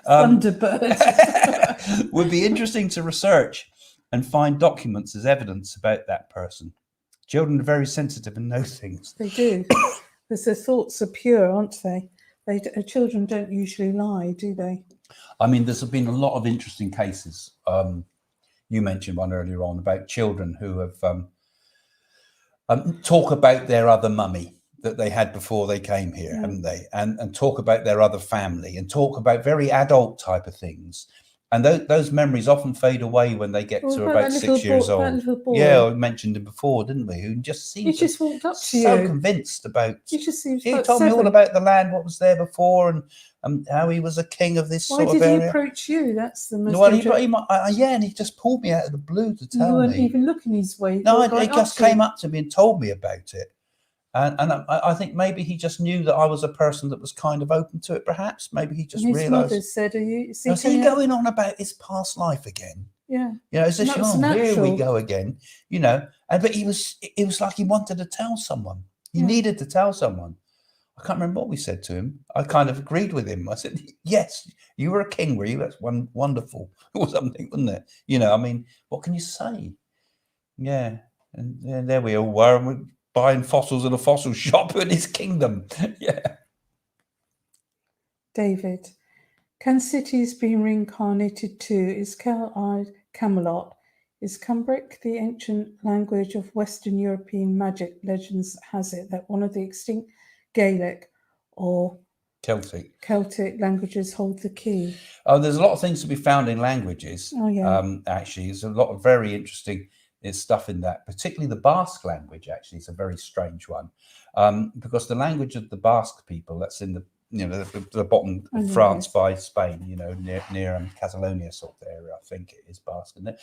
Thunderbird. Would be interesting to research and find documents as evidence about that person. Children are very sensitive and know things. They do. Because their thoughts are pure, aren't they? Children don't usually lie, do they? I mean, there's been a lot of interesting cases. You mentioned one earlier on about children who have talk about their other mummy that they had before they came here, haven't they? And talk about their other family and talk about very adult type of things. And those memories often fade away when they get to about 6 years old. That little boy. Yeah, I mentioned him before, didn't we? Who just seemed he just walked up to so you. convinced about. He just seems He told me all about the land, what was there before, and how he was a king of this sort of area. Why did he approach you? That's the most. Well, and he just pulled me out of the blue to tell me. You weren't even looking his way. No, he just came up to me and told me about it. And I think maybe he just knew that I was a person that was kind of open to it, perhaps. Maybe he just realised. His mother said, is he going on about his past life again? Yeah. You know, is this, here we go again, you know. But it was like he wanted to tell someone. He needed to tell someone. I can't remember what we said to him. I kind of agreed with him. I said, yes, you were a king, were you? That's wonderful or something, wasn't it? You know, I mean, what can you say? Yeah. And there we all were. And we're buying fossils in a fossil shop in his kingdom. Yeah. David, can cities be reincarnated too? Is Camelot? Is Cumbric the ancient language of Western European magic? Legends has it that one of the extinct Gaelic or Celtic languages hold the key. Oh, there's a lot of things to be found in languages. Oh, yeah. Actually, there's a lot of very interesting stuff in that, particularly the Basque language. Actually, it's a very strange one because the language of the Basque people, that's in the bottom of France by Spain, near Catalonia sort of area, I think it is Basque, isn't it?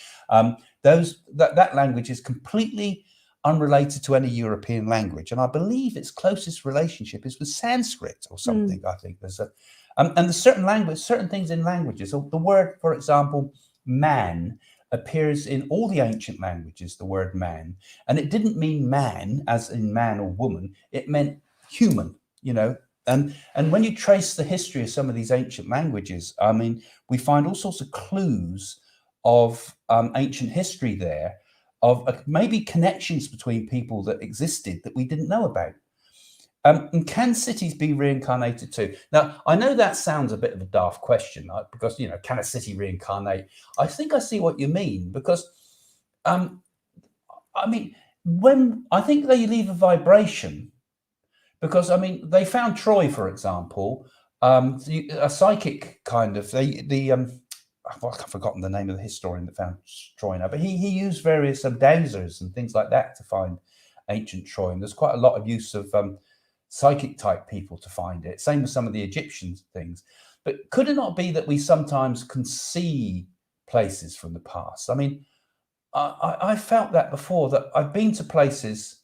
That language is completely unrelated to any European language, and I believe its closest relationship is with Sanskrit or something. I think there's and there's certain things in languages. So the word, for example, man, appears in all the ancient languages, the word man, and it didn't mean man as in man or woman, it meant human, and when you trace the history of some of these ancient languages, I mean, we find all sorts of clues of ancient history there, of maybe connections between people that existed that we didn't know about. And can cities be reincarnated too? Now, I know that sounds a bit of a daft question, because, can a city reincarnate? I think I see what you mean, because, I mean, I think they leave a vibration, because, I mean, they found Troy, for example, a psychic kind of, I've forgotten the name of the historian that found Troy now, but he used various dowsers and things like that to find ancient Troy. And there's quite a lot of use of psychic type people to find it. Same with some of the Egyptian things. But could it not be that we sometimes can see places from the past? I mean, I felt that before, that I've been to places.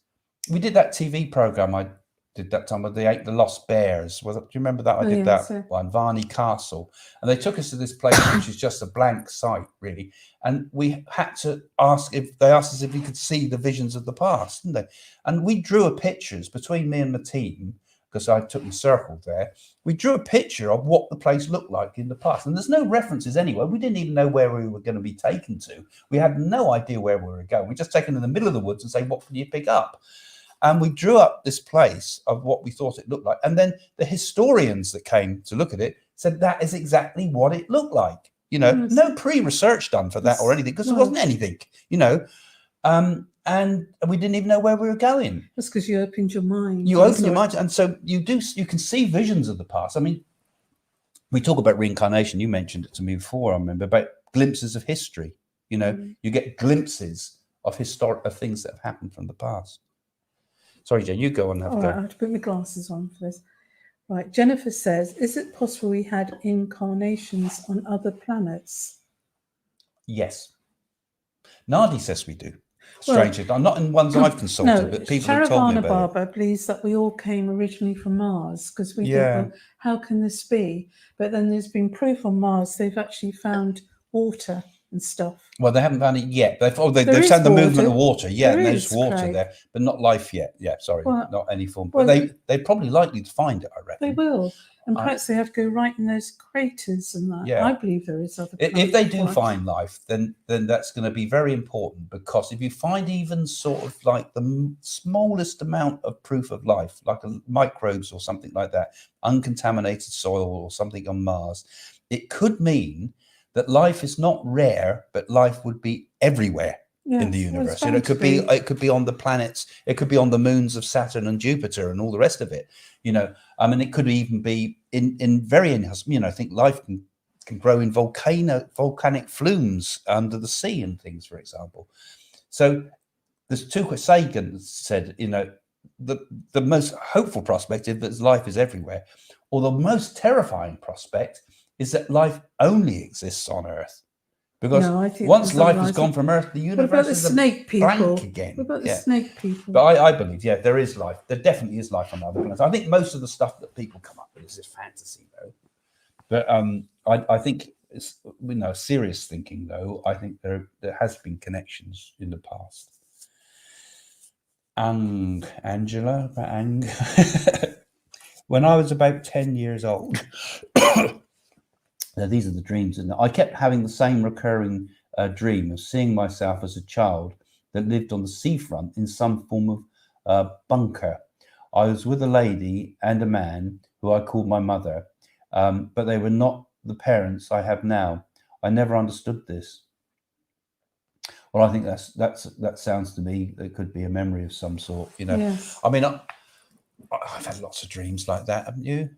We did that TV program I did that time with the Lost Bears. Do you remember that? I did that one, Varney Castle. And they took us to this place, which is just a blank site, really. And we had to they asked us if we could see the visions of the past, didn't they? And we drew pictures between me and my team, because I took them circled there. We drew a picture of what the place looked like in the past. And there's no references anywhere. We didn't even know where we were going to be taken to. We had no idea where we were going. We just taken in the middle of the woods and say, what can you pick up? And we drew up this place of what we thought it looked like. And then the historians that came to look at it said that is exactly what it looked like. No pre-research done for that or anything, because there wasn't anything, and we didn't even know where we were going. That's because you opened your mind. You open your mind. And so you can see visions of the past. I mean, we talk about reincarnation. You mentioned it to me before, I remember, about glimpses of history. You get glimpses of things that have happened from the past. Sorry, Jane, you go on. Have All a right, I go. have to put my glasses on for this. Right, Jennifer says, is it possible we had incarnations on other planets? Yes. Nardi says we do. Well, Strangely, I'm not in ones I've consulted, No, but people have told me Charavana about it. Baba believes that we all came originally from Mars because we Yeah. think, well, how can this be? But then there's been proof on Mars they've actually found water and stuff. Well, they haven't found it yet. They've There found the is movement of water. water. Yeah, There there's is, water Craig. there, but not life yet. Yeah, sorry, Well, not any form. well, But they're probably likely to find it, I reckon. They will. And perhaps they have to go right in those craters and that. Yeah. I believe there is other planets. If they do find life, then that's going to be very important, because if you find even sort of like the smallest amount of proof of life, like microbes or something like that, uncontaminated soil or something on Mars, it could mean that life is not rare, but life would be everywhere in the universe. It could be on the planets, it could be on the moons of Saturn and Jupiter and all the rest of it. I mean, it could even be in very, I think life can grow in volcanic flumes under the sea and things, for example. So there's Sagan said, the most hopeful prospect is that life is everywhere, or the most terrifying prospect is that life only exists on Earth. Because once life has gone from Earth, the universe is snake people? blank again. What about the snake people? But I believe, there is life. There definitely is life on other planets. I think most of the stuff that people come up with is just fantasy, though. But I think it's, serious thinking, though. I think there has been connections in the past. Angela, when I was about 10 years old. Now, these are the dreams, and I kept having the same recurring dream of seeing myself as a child that lived on the seafront in some form of bunker. I was with a lady and a man who I called my mother, but they were not the parents I have now. I never understood this. Well, I think that sounds to me that it could be a memory of some sort. Yes. I mean, I've had lots of dreams like that, haven't you?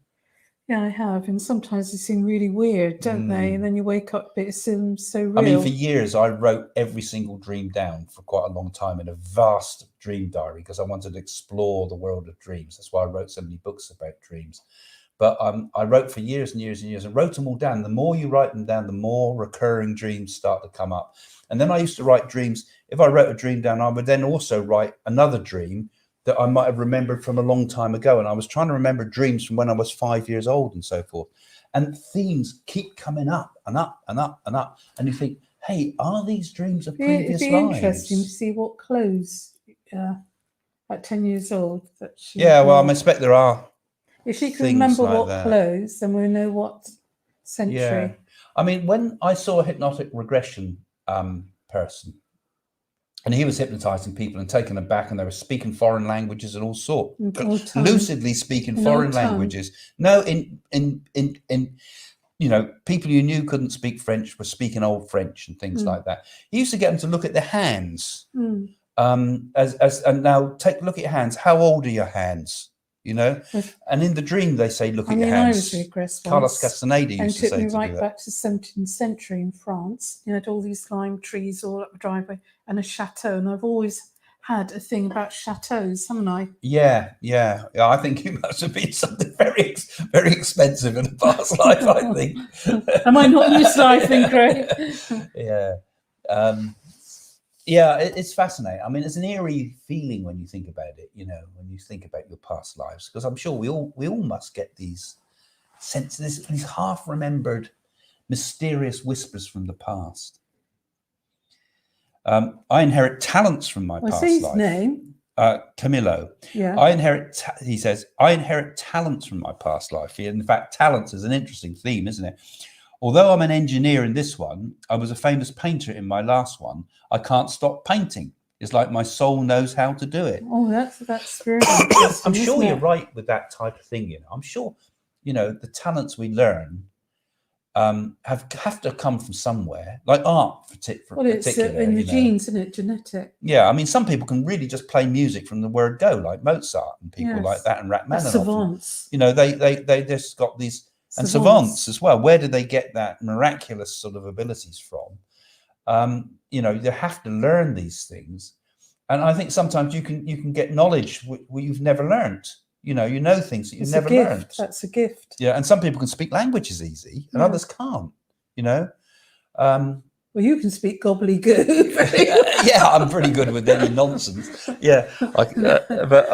Yeah, I have, and sometimes they seem really weird, don't they? And then you wake up, it seems so real. I mean, for years, I wrote every single dream down for quite a long time in a vast dream diary, because I wanted to explore the world of dreams. That's why I wrote so many books about dreams. But I wrote for years and years and years and wrote them all down. The more you write them down, the more recurring dreams start to come up. And then I used to write dreams. If I wrote a dream down, I would then also write another dream that I might have remembered from a long time ago. And I was trying to remember dreams from when I was 5 years old and so forth. And themes keep coming up and up and up and up. And you think, hey, are these dreams of previous lives? It'd be interesting to see what clothes at 10 years old that she well, I expect there are. If she can remember like what that. clothes, then we'll know what century. Yeah. I mean, when I saw a hypnotic regression person, and he was hypnotizing people and taking them back, and they were speaking foreign languages and all sorts, lucidly speaking foreign languages. No, in people you knew couldn't speak French were speaking old French and things like that. He used to get them to look at their hands. And now take a look at your hands. How old are your hands? And in the dream they say, look at your hands. I was regressed Carlos Castaneda used to say, and took me right back to the 17th century in France. You had all these lime trees all up the driveway and a chateau, and I've always had a thing about chateaus, haven't I? Yeah. I think you must have been something very, very expensive in a past life, I think. Am I not in this life, then, Craig? Yeah. Yeah, it's fascinating. I mean, it's an eerie feeling when you think about it, when you think about your past lives, because I'm sure we all must get these senses, these half-remembered, mysterious whispers from the past. I inherit talents from my past life. His name? Camillo. Yeah. He says, I inherit talents from my past life. In fact, talents is an interesting theme, isn't it? Although I'm an engineer in this one, I was a famous painter in my last one. I can't stop painting. It's like my soul knows how to do it. Oh, that's very interesting. I'm sure you're right with that type of thing. I'm sure, the talents we learn have to come from somewhere, like art for it's particular. in the genes, isn't it? Genetic. Yeah, I mean, some people can really just play music from the word go, like Mozart and people like that, and Rachmaninoff. Savants. They just got these. And savants as well. Where did they get that miraculous sort of abilities from? You have to learn these things. And I think sometimes you can get knowledge you've never learned. You know things that you've It's never a gift. learned. That's a gift. Yeah, and some people can speak languages easy, and Yeah. others can't. You know. Well, you can speak gobbledygook. Yeah, I'm pretty good with any nonsense. Yeah, but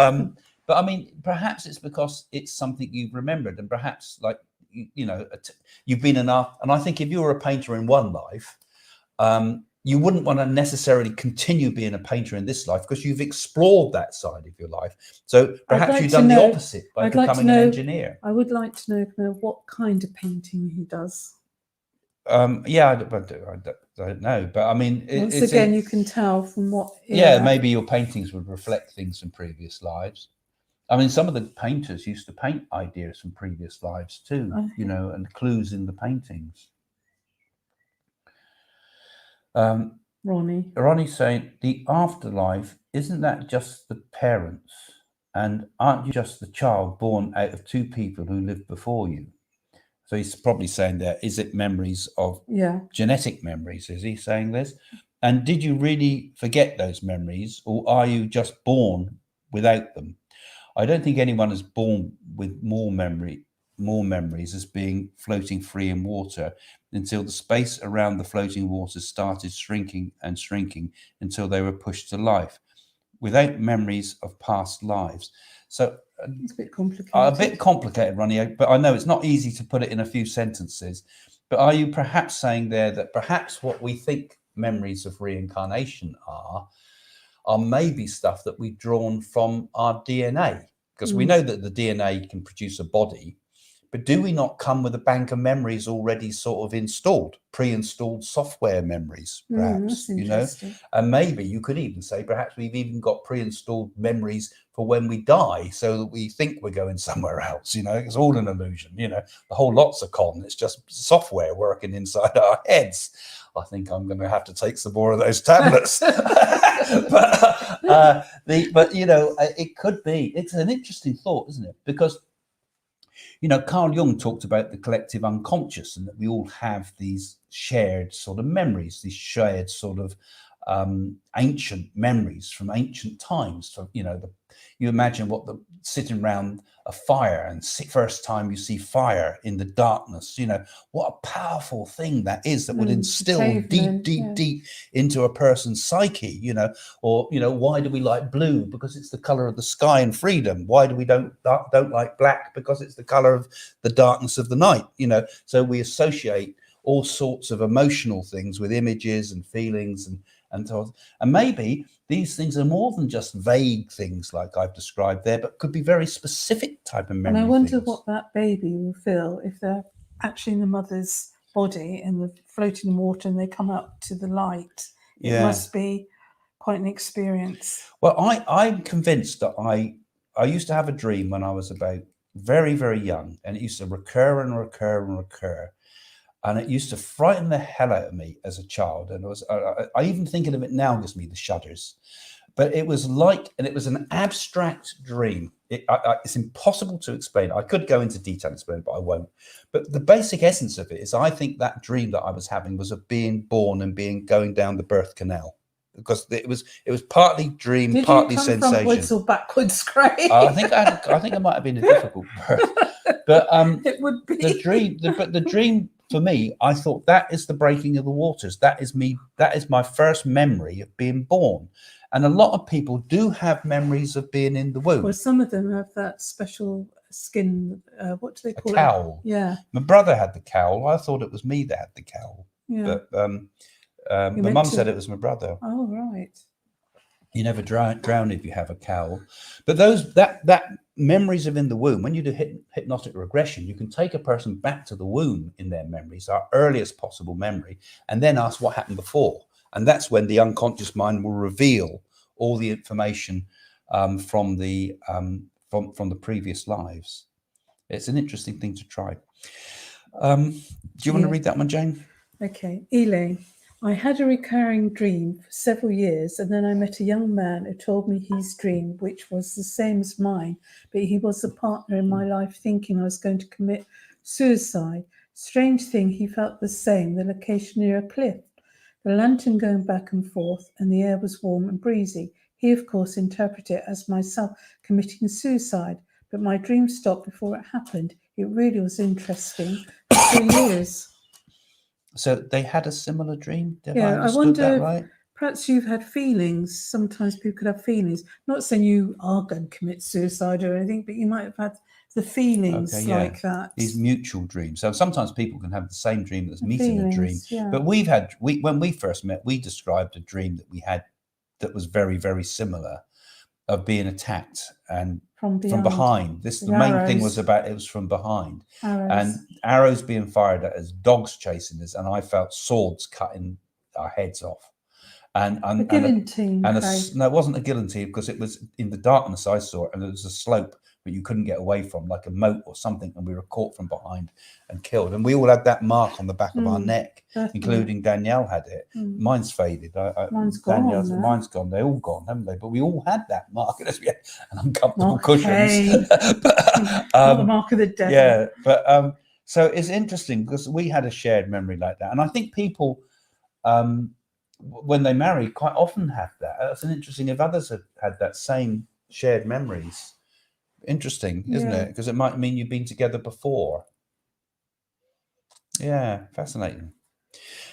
I mean, perhaps it's because it's something you've remembered, and perhaps like you've been enough. And I think if you were a painter in one life, you wouldn't want to necessarily continue being a painter in this life because you've explored that side of your life. So perhaps you've done the opposite by becoming an engineer. I would like to know what kind of painting he does. Yeah, I don't know, but I mean, once again, you can tell from what. Yeah, maybe your paintings would reflect things from previous lives. I mean, some of the painters used to paint ideas from previous lives too, and clues in the paintings. Ronnie's saying the afterlife, isn't that just the parents, and aren't you just the child born out of two people who lived before you? So he's probably saying there, is it memories of genetic memories? Is he saying this? And did you really forget those memories, or are you just born without them? I don't think anyone is born with more memories as being floating free in water until the space around the floating waters started shrinking and shrinking until they were pushed to life, without memories of past lives. So it's a bit complicated. Ronnie, but I know it's not easy to put it in a few sentences. But are you perhaps saying there that perhaps what we think memories of reincarnation are maybe stuff that we've drawn from our DNA? Because we know that the DNA can produce a body, but do we not come with a bank of memories already sort of installed, pre-installed software memories, perhaps, and maybe you could even say perhaps we've even got pre-installed memories for when we die, so that we think we're going somewhere else. It's all an illusion. The whole lot's a con. It's just software working inside our heads. I think I'm going to have to take some more of those tablets. but it could be. It's an interesting thought, isn't it? Because Carl Jung talked about the collective unconscious, and that we all have these shared sort of memories, these shared sort of ancient memories from ancient times. So, you imagine sitting around a fire, and first time you see fire in the darkness, what a powerful thing that is, that would instill deep into a person's psyche, or, why do we like blue? Because it's the color of the sky and freedom. Why do we don't like black? Because it's the color of the darkness of the night, so we associate all sorts of emotional things with images and feelings and so on. And maybe these things are more than just vague things like I've described there, but could be very specific type of memory. And I wonder what that baby will feel if they're actually in the mother's body and they're floating in water and they come up to the light. It must be quite an experience. Well, I'm convinced that I used to have a dream when I was about very, very young, and it used to recur and recur and recur. And it used to frighten the hell out of me as a child. And I even thinking of it now gives me the shudders. But it was an abstract dream. It's impossible to explain. I could go into detail and explain it, but I won't. But the basic essence of it is, I think that dream that I was having was of being born and going down the birth canal. Because it was partly dream, partly sensation. Did you come frontwards or backwards, Craig? I think it might have been a difficult birth. But it would be the dream. For me, I thought that is the breaking of the waters. That is me. That is my first memory of being born. And a lot of people do have memories of being in the womb. Well, some of them have that special skin. What do they call it? Cowl. Yeah. My brother had the cowl. I thought it was me that had the cowl. Yeah. But my mum said it was my brother. Oh, right. You never drown if you have a cowl. But that memories of in the womb, when you do hypnotic regression, you can take a person back to the womb in their memories, our earliest possible memory, and then ask what happened before. And that's when the unconscious mind will reveal all the information from the previous lives. It's an interesting thing to try. Do you want to read that one, Jane? Okay. Elaine. I had a recurring dream for several years, and then I met a young man who told me his dream, which was the same as mine, but he was a partner in my life, thinking I was going to commit suicide. Strange thing, he felt the same, the location near a cliff, the lantern going back and forth, and the air was warm and breezy. He, of course, interpreted it as myself committing suicide, but my dream stopped before it happened. It really was interesting for 2 years. So they had a similar dream? Have I Yeah, I understood wonder that if right? perhaps you've had feelings. Sometimes people could have feelings. Not saying you are going to commit suicide or anything, but you might have had the feelings Okay, yeah. like that. These mutual dreams. So sometimes people can have the same dream as The meeting a dream. feelings, yeah. But when we first met, we described a dream that we had that was very, very similar, of being attacked and From from behind. The With main thing arrows. was about it was from behind. Arrows. And arrows being fired at us, dogs chasing us, and I felt swords cutting our heads off. And The guillotine, no, it wasn't a guillotine, because it was in the darkness. I saw it, and there was a slope that you couldn't get away from, like a moat or something, and we were caught from behind and killed. And we all had that mark on the back of our neck, including Danielle had it. Mine's faded. Mine's gone. Mine's gone. They're all gone, haven't they? But we all had that mark. An uncomfortable cushions. Not the mark of the devil. Yeah, but so it's interesting because we had a shared memory like that, and I think people, when they marry, quite often have that. That's an interesting if others have had that same shared memories. Interesting, isn't it? Because it might mean you've been together before. Yeah, fascinating.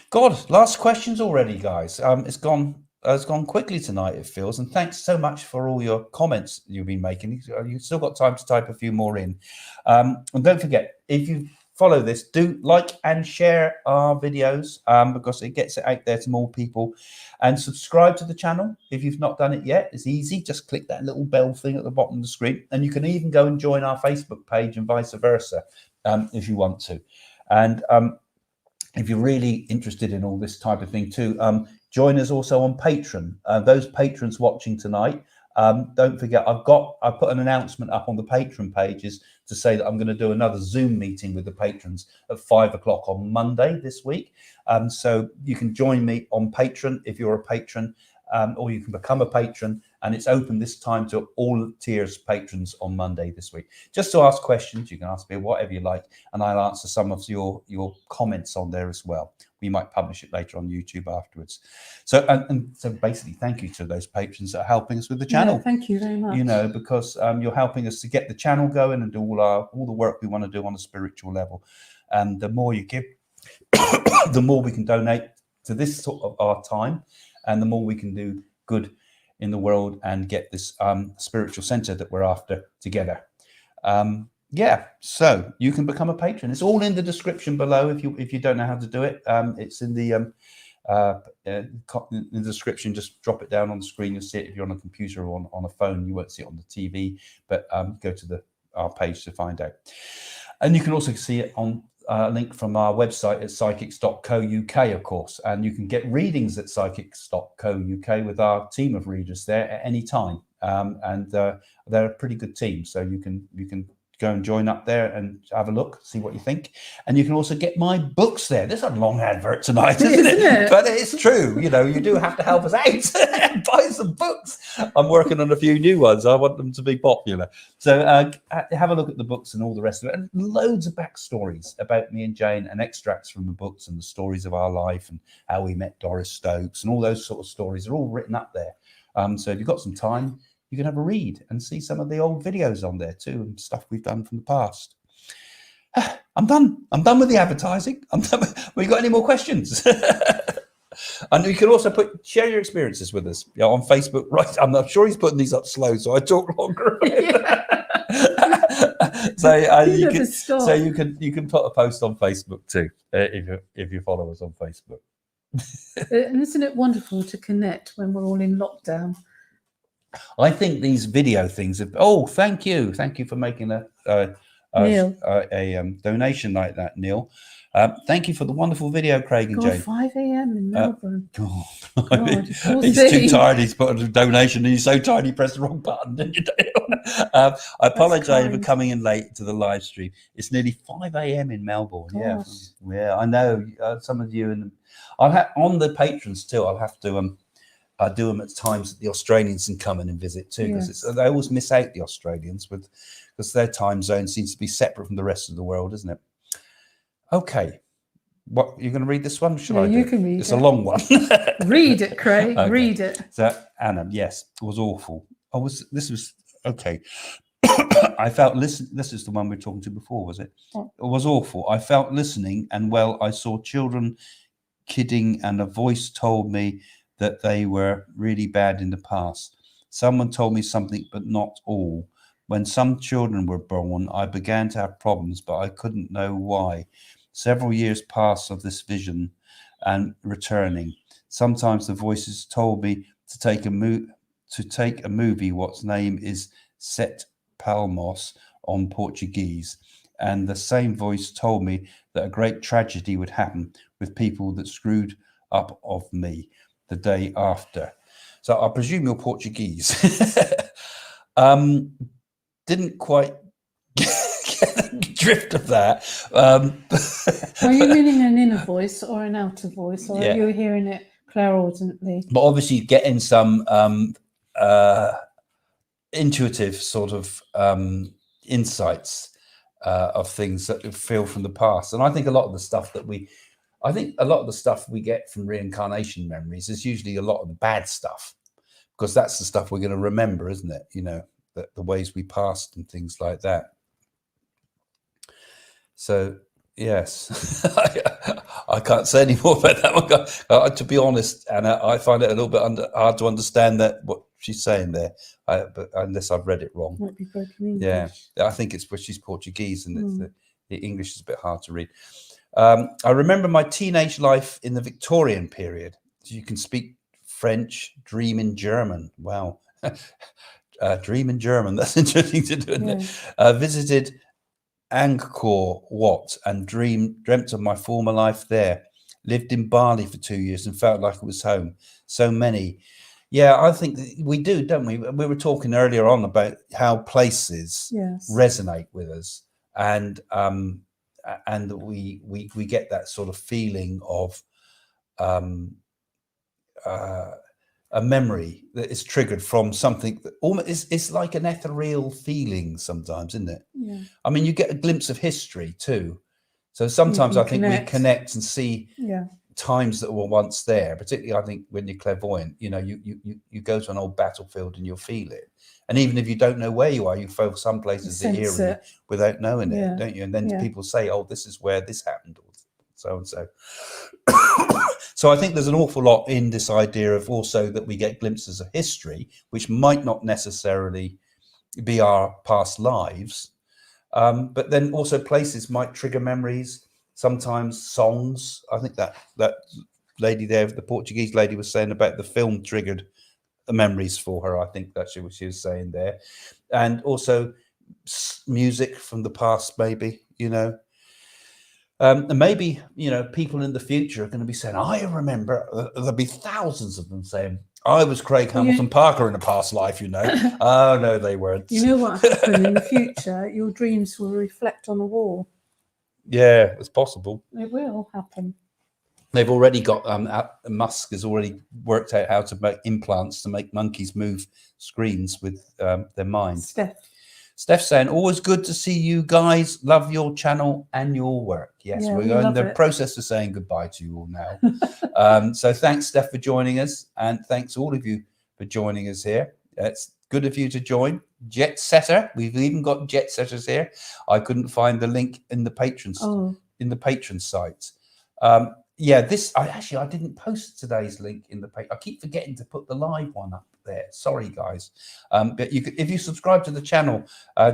God, last questions already, guys. It's gone quickly tonight, it feels. And thanks so much for all your comments you've been making. You've still got time to type a few more in. And don't forget, if you follow this, do like and share our videos, because it gets it out there to more people. And subscribe to the channel if you've not done it yet. It's easy. Just click that little bell thing at the bottom of the screen. And you can even go and join our Facebook page and vice versa, if you want to. And if you're really interested in all this type of thing too, join us also on Patreon. Those patrons watching tonight, don't forget, I put an announcement up on the Patreon pages to say that I'm going to do another Zoom meeting with the patrons at 5 o'clock on Monday this week. So you can join me on Patreon if you're a patron, or you can become a patron, and it's open this time to all tiers patrons on Monday this week. Just to ask questions, you can ask me whatever you like, and I'll answer some of your comments on there as well. We might publish it later on YouTube afterwards. So and so basically, thank you to those patrons that are helping us with the channel. Yeah, thank you very much. You know, because you're helping us to get the channel going and do all the work we want to do on a spiritual level. And the more you give, the more we can donate to this sort of our time, and the more we can do good in the world and get this spiritual center that we're after together. Yeah, so you can become a patron. It's all in the description below. If you don't know how to do it, it's in the description. Just drop it down on the screen. You'll see it if you're on a computer or on a phone. You won't see it on the TV, but go to our page to find out. And you can also see it on a link from our website at psychics.co.uk, of course. And you can get readings at psychics.co.uk with our team of readers there at any time. And they're a pretty good team. So you can go and join up there and have a look, see what you think. And you can also get my books there. There's a long advert tonight, isn't it? But it's true. You know, you do have to help us out. Buy some books. I'm working on a few new ones. I want them to be popular. So have a look at the books and all the rest of it. And loads of backstories about me and Jane, and extracts from the books and the stories of our life and how we met Doris Stokes and all those sort of stories are all written up there. So if you've got some time, you can have a read and see some of the old videos on there too, and stuff we've done from the past. I'm done. I'm done with the advertising. I'm done. Have you got any more questions? And you can also share your experiences with us, on Facebook. Right, I'm not sure he's putting these up slow, so I talk longer. So you can put a post on Facebook too, if you follow us on Facebook. And isn't it wonderful to connect when we're all in lockdown? I think these video things are, thank you for making a donation like that, Neil. Thank you for the wonderful video, Craig and Jane. 5 a.m. in Melbourne. God, he's too tired. He's put a donation, and he's so tired he pressed the wrong button. Didn't you? I apologise for coming in late to the live stream. It's nearly 5 a.m. in Melbourne. Gosh. Yeah, I know. Some of you, and on the patrons too. I'll have to I do them at times that the Australians can come in and visit too, because they always miss out, the Australians, because their time zone seems to be separate from the rest of the world, isn't it? Okay, What, you're going to read this one? Shall Yeah, I do you it? can read It's it. a long one. Read it, Craig. Okay. Read it. So Anna, yes, it was awful. This was okay. I felt this is the one we were talking to before, was it? Oh. It was awful. I felt listening, and well, I saw children kidding, and a voice told me that they were really bad in the past. Someone told me something, but not all. When some children were born, I began to have problems, but I couldn't know why. Several years passed of this vision and returning. Sometimes the voices told me to take a movie. What's name is Set Palmos on Portuguese, and the same voice told me that a great tragedy would happen with people that screwed up of me the day after. So I presume you're Portuguese. Didn't quite get the drift of that. Are you meaning an inner voice or an outer voice, or Yeah. are you hearing it clairaudently? But obviously getting some intuitive sort of insights of things that we feel from the past. And I think a lot of the stuff we get from reincarnation memories is usually a lot of the bad stuff, because that's the stuff we're going to remember, isn't it? You know, the ways we passed and things like that. So yes, I can't say any more about that one. To be honest, Anna, I find it a little bit hard to understand that what she's saying there, but unless I've read it wrong. Might be broken English. Yeah, I think it's where she's Portuguese, and the English is a bit hard to read. I remember my teenage life in the Victorian period. So you can speak French, dream in German. Wow. Dream in German. That's interesting to do, isn't it? Visited Angkor Wat and dreamt of my former life there. Lived in Bali for 2 years and felt like it was home. So many. Yeah, I think we do, don't we? We were talking earlier on about how places resonate with us, and we get that sort of feeling of a memory that is triggered from something that almost it's like an ethereal feeling sometimes, isn't it? Yeah. I mean, you get a glimpse of history too. So sometimes I think we connect and see times that were once there, particularly I think when you're clairvoyant, you know, you go to an old battlefield and you'll feel it. And even if you don't know where you are, you feel some places are eerie without knowing it, don't you? And then people say, oh, this is where this happened, or so and so. So I think there's an awful lot in this idea of also that we get glimpses of history, which might not necessarily be our past lives, but then also places might trigger memories, sometimes songs. I think that lady there, the Portuguese lady, was saying about the film triggered memories for her. I think that's what she was saying there. And also music from the past, maybe, you know. And maybe, you know, people in the future are going to be saying, I remember, there'll be thousands of them saying, I was Craig Hamilton Parker in a past life, you know. Oh, no, they weren't. You know what happened in the future? Your dreams will reflect on a wall. Yeah, it's possible. It will happen. They've already got, Musk has already worked out how to make implants to make monkeys move screens with their mind. Steph's saying, always good to see you guys. Love your channel and your work. Yes, we're in the process of saying goodbye to you all now. So thanks, Steph, for joining us. And thanks all of you for joining us here. It's good of you to join. Jet Setter. We've even got Jet Setters here. I couldn't find the link in the patrons in the patron site. I didn't post today's link in the page. I keep forgetting to put the live one up there. Sorry, guys. But if you subscribe to the channel,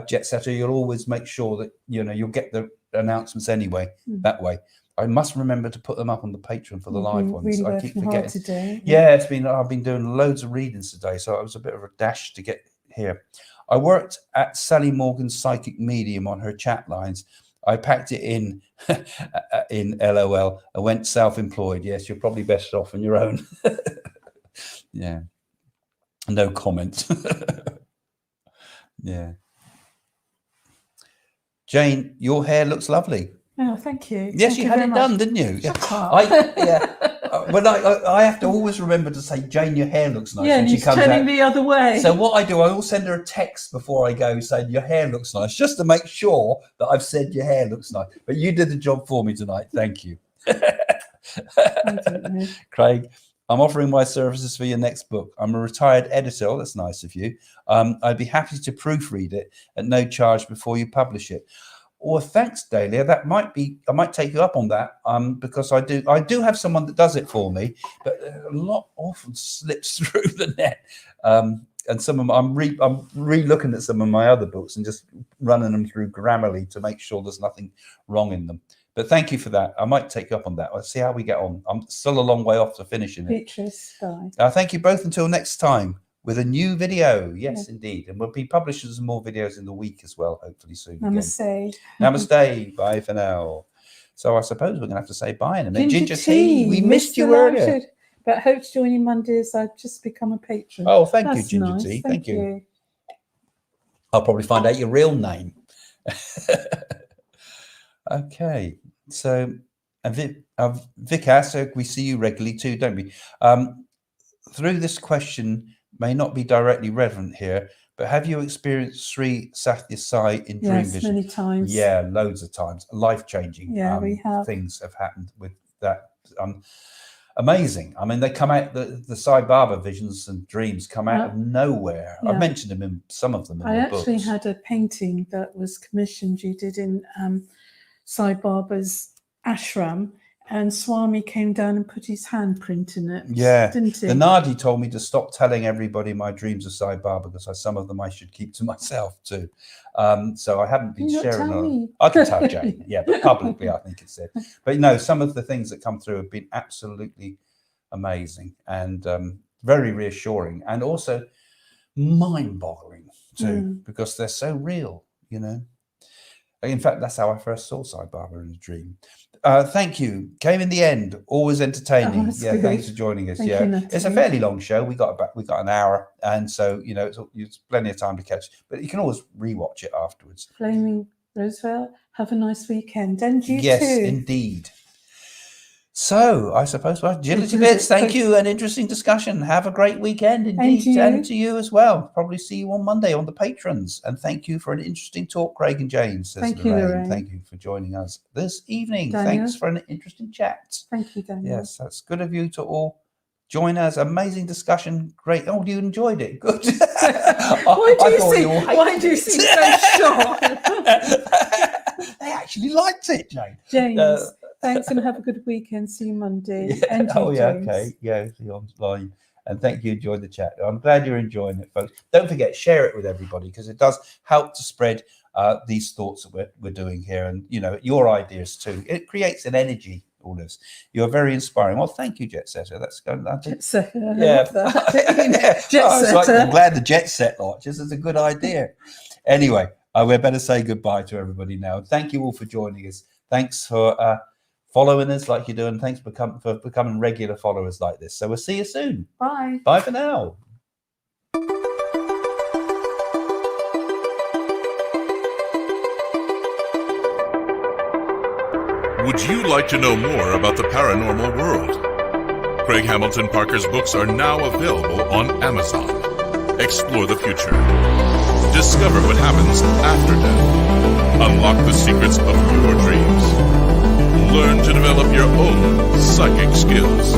Jet Setter, you'll always make sure that you'll get the announcements anyway. That way, I must remember to put them up on the Patreon for the live ones. Really I keep forgetting. Today. Yeah, I've been doing loads of readings today, so it was a bit of a dash to get here. I worked at Sally Morgan's Psychic Medium on her chat lines. I packed it in LOL. I went self-employed. Yes, you're probably best off on your own. Yeah. No comment. Yeah. Jane, your hair looks lovely. Oh, thank you. Yes, you had it done, didn't you? But I have to always remember to say, Jane, your hair looks nice. Yeah, and she's turning the other way. So what I do, I will send her a text before I go saying, your hair looks nice, just to make sure that I've said your hair looks nice. But you did the job for me tonight. Thank you. I don't know. Craig, I'm offering my services for your next book. I'm a retired editor. Oh, that's nice of you. I'd be happy to proofread it at no charge before you publish it. Well, thanks, Dahlia. That might be, I might take you up on that, because I do have someone that does it for me, but a lot often slips through the net. And some of them, I'm re-looking at some of my other books and just running them through Grammarly to make sure there's nothing wrong in them. But thank you for that. I might take you up on that. Let's see how we get on. I'm still a long way off to finishing it. Beatrice, bye. Thank you both until next time with a new video. Yes, indeed. And we'll be publishing some more videos in the week as well, hopefully soon. Namaste. Again. Namaste. Bye for now. So I suppose we're going to have to say bye in a minute. Ginger tea. We missed you earlier. But hope to join you Mondays. I've just become a patron. Oh, thank you, That's Ginger nice. Tea. Thank you. I'll probably find out your real name. Okay. So, Vikas, we see you regularly too, don't we? Through this question may not be directly relevant here, but have you experienced Sri Sathya Sai in dream vision? Many times. Yeah, loads of times. Life-changing we have. things have happened with that. Amazing. I mean, they come out, the Sai Baba visions and dreams come out of nowhere. I've mentioned them in some of them in the books. I actually had a painting that was commissioned you did in Sai Baba's ashram, and Swami came down and put his handprint in it. Yeah, didn't he? The Nadi told me to stop telling everybody my dreams of Sai Baba because some of them I should keep to myself too. So I haven't been sharing them. I can tell Jane, yeah, but publicly I think it said. But some of the things that come through have been absolutely amazing and very reassuring, and also mind-boggling too, because they're so real, In fact, that's how I first saw Sai Baba in a dream. Thank you. Came in the end. Always entertaining. Good. Thanks for joining us. Thank you, It's a fairly long show. We got an hour, and so it's plenty of time to catch. But you can always rewatch it afterwards. Flaming Roosevelt. Have a nice weekend, and you too. Yes, indeed. So I suppose, Agility Bits, thank you. An interesting discussion. Have a great weekend indeed. And to you as well. Probably see you on Monday on the patrons. And thank you for an interesting talk, Craig and Jane. Thank you, Lorraine. Thank you for joining us this evening. Daniel. Thanks for an interesting chat. Thank you, Daniel. Yes, that's good of you to all join us. Amazing discussion. Great. Oh, you enjoyed it. Good. Why do you seem so shocked? They actually liked it, Jane. James. Thanks, and have a good weekend. See you Monday. Yeah. And you, James. Okay. Yeah, see you online. And thank you. Enjoyed the chat. I'm glad you're enjoying it, folks. Don't forget, share it with everybody because it does help to spread these thoughts that we're doing here, and your ideas too. It creates an energy. All this. You're very inspiring. Well, thank you, Jet Setter. That's good. Jet Setter. Yeah. Jet Setter. I'm glad the Jet Set launches is a good idea. Anyway, we better say goodbye to everybody now. Thank you all for joining us. Thanks for following us like you do, and thanks for becoming regular followers like this. So we'll see you soon. Bye. Bye for now. Would you like to know more about the paranormal world? Craig Hamilton Parker's books are now available on Amazon. Explore the future. Discover what happens after death. Unlock the secrets of your dreams. Learn to develop your own psychic skills.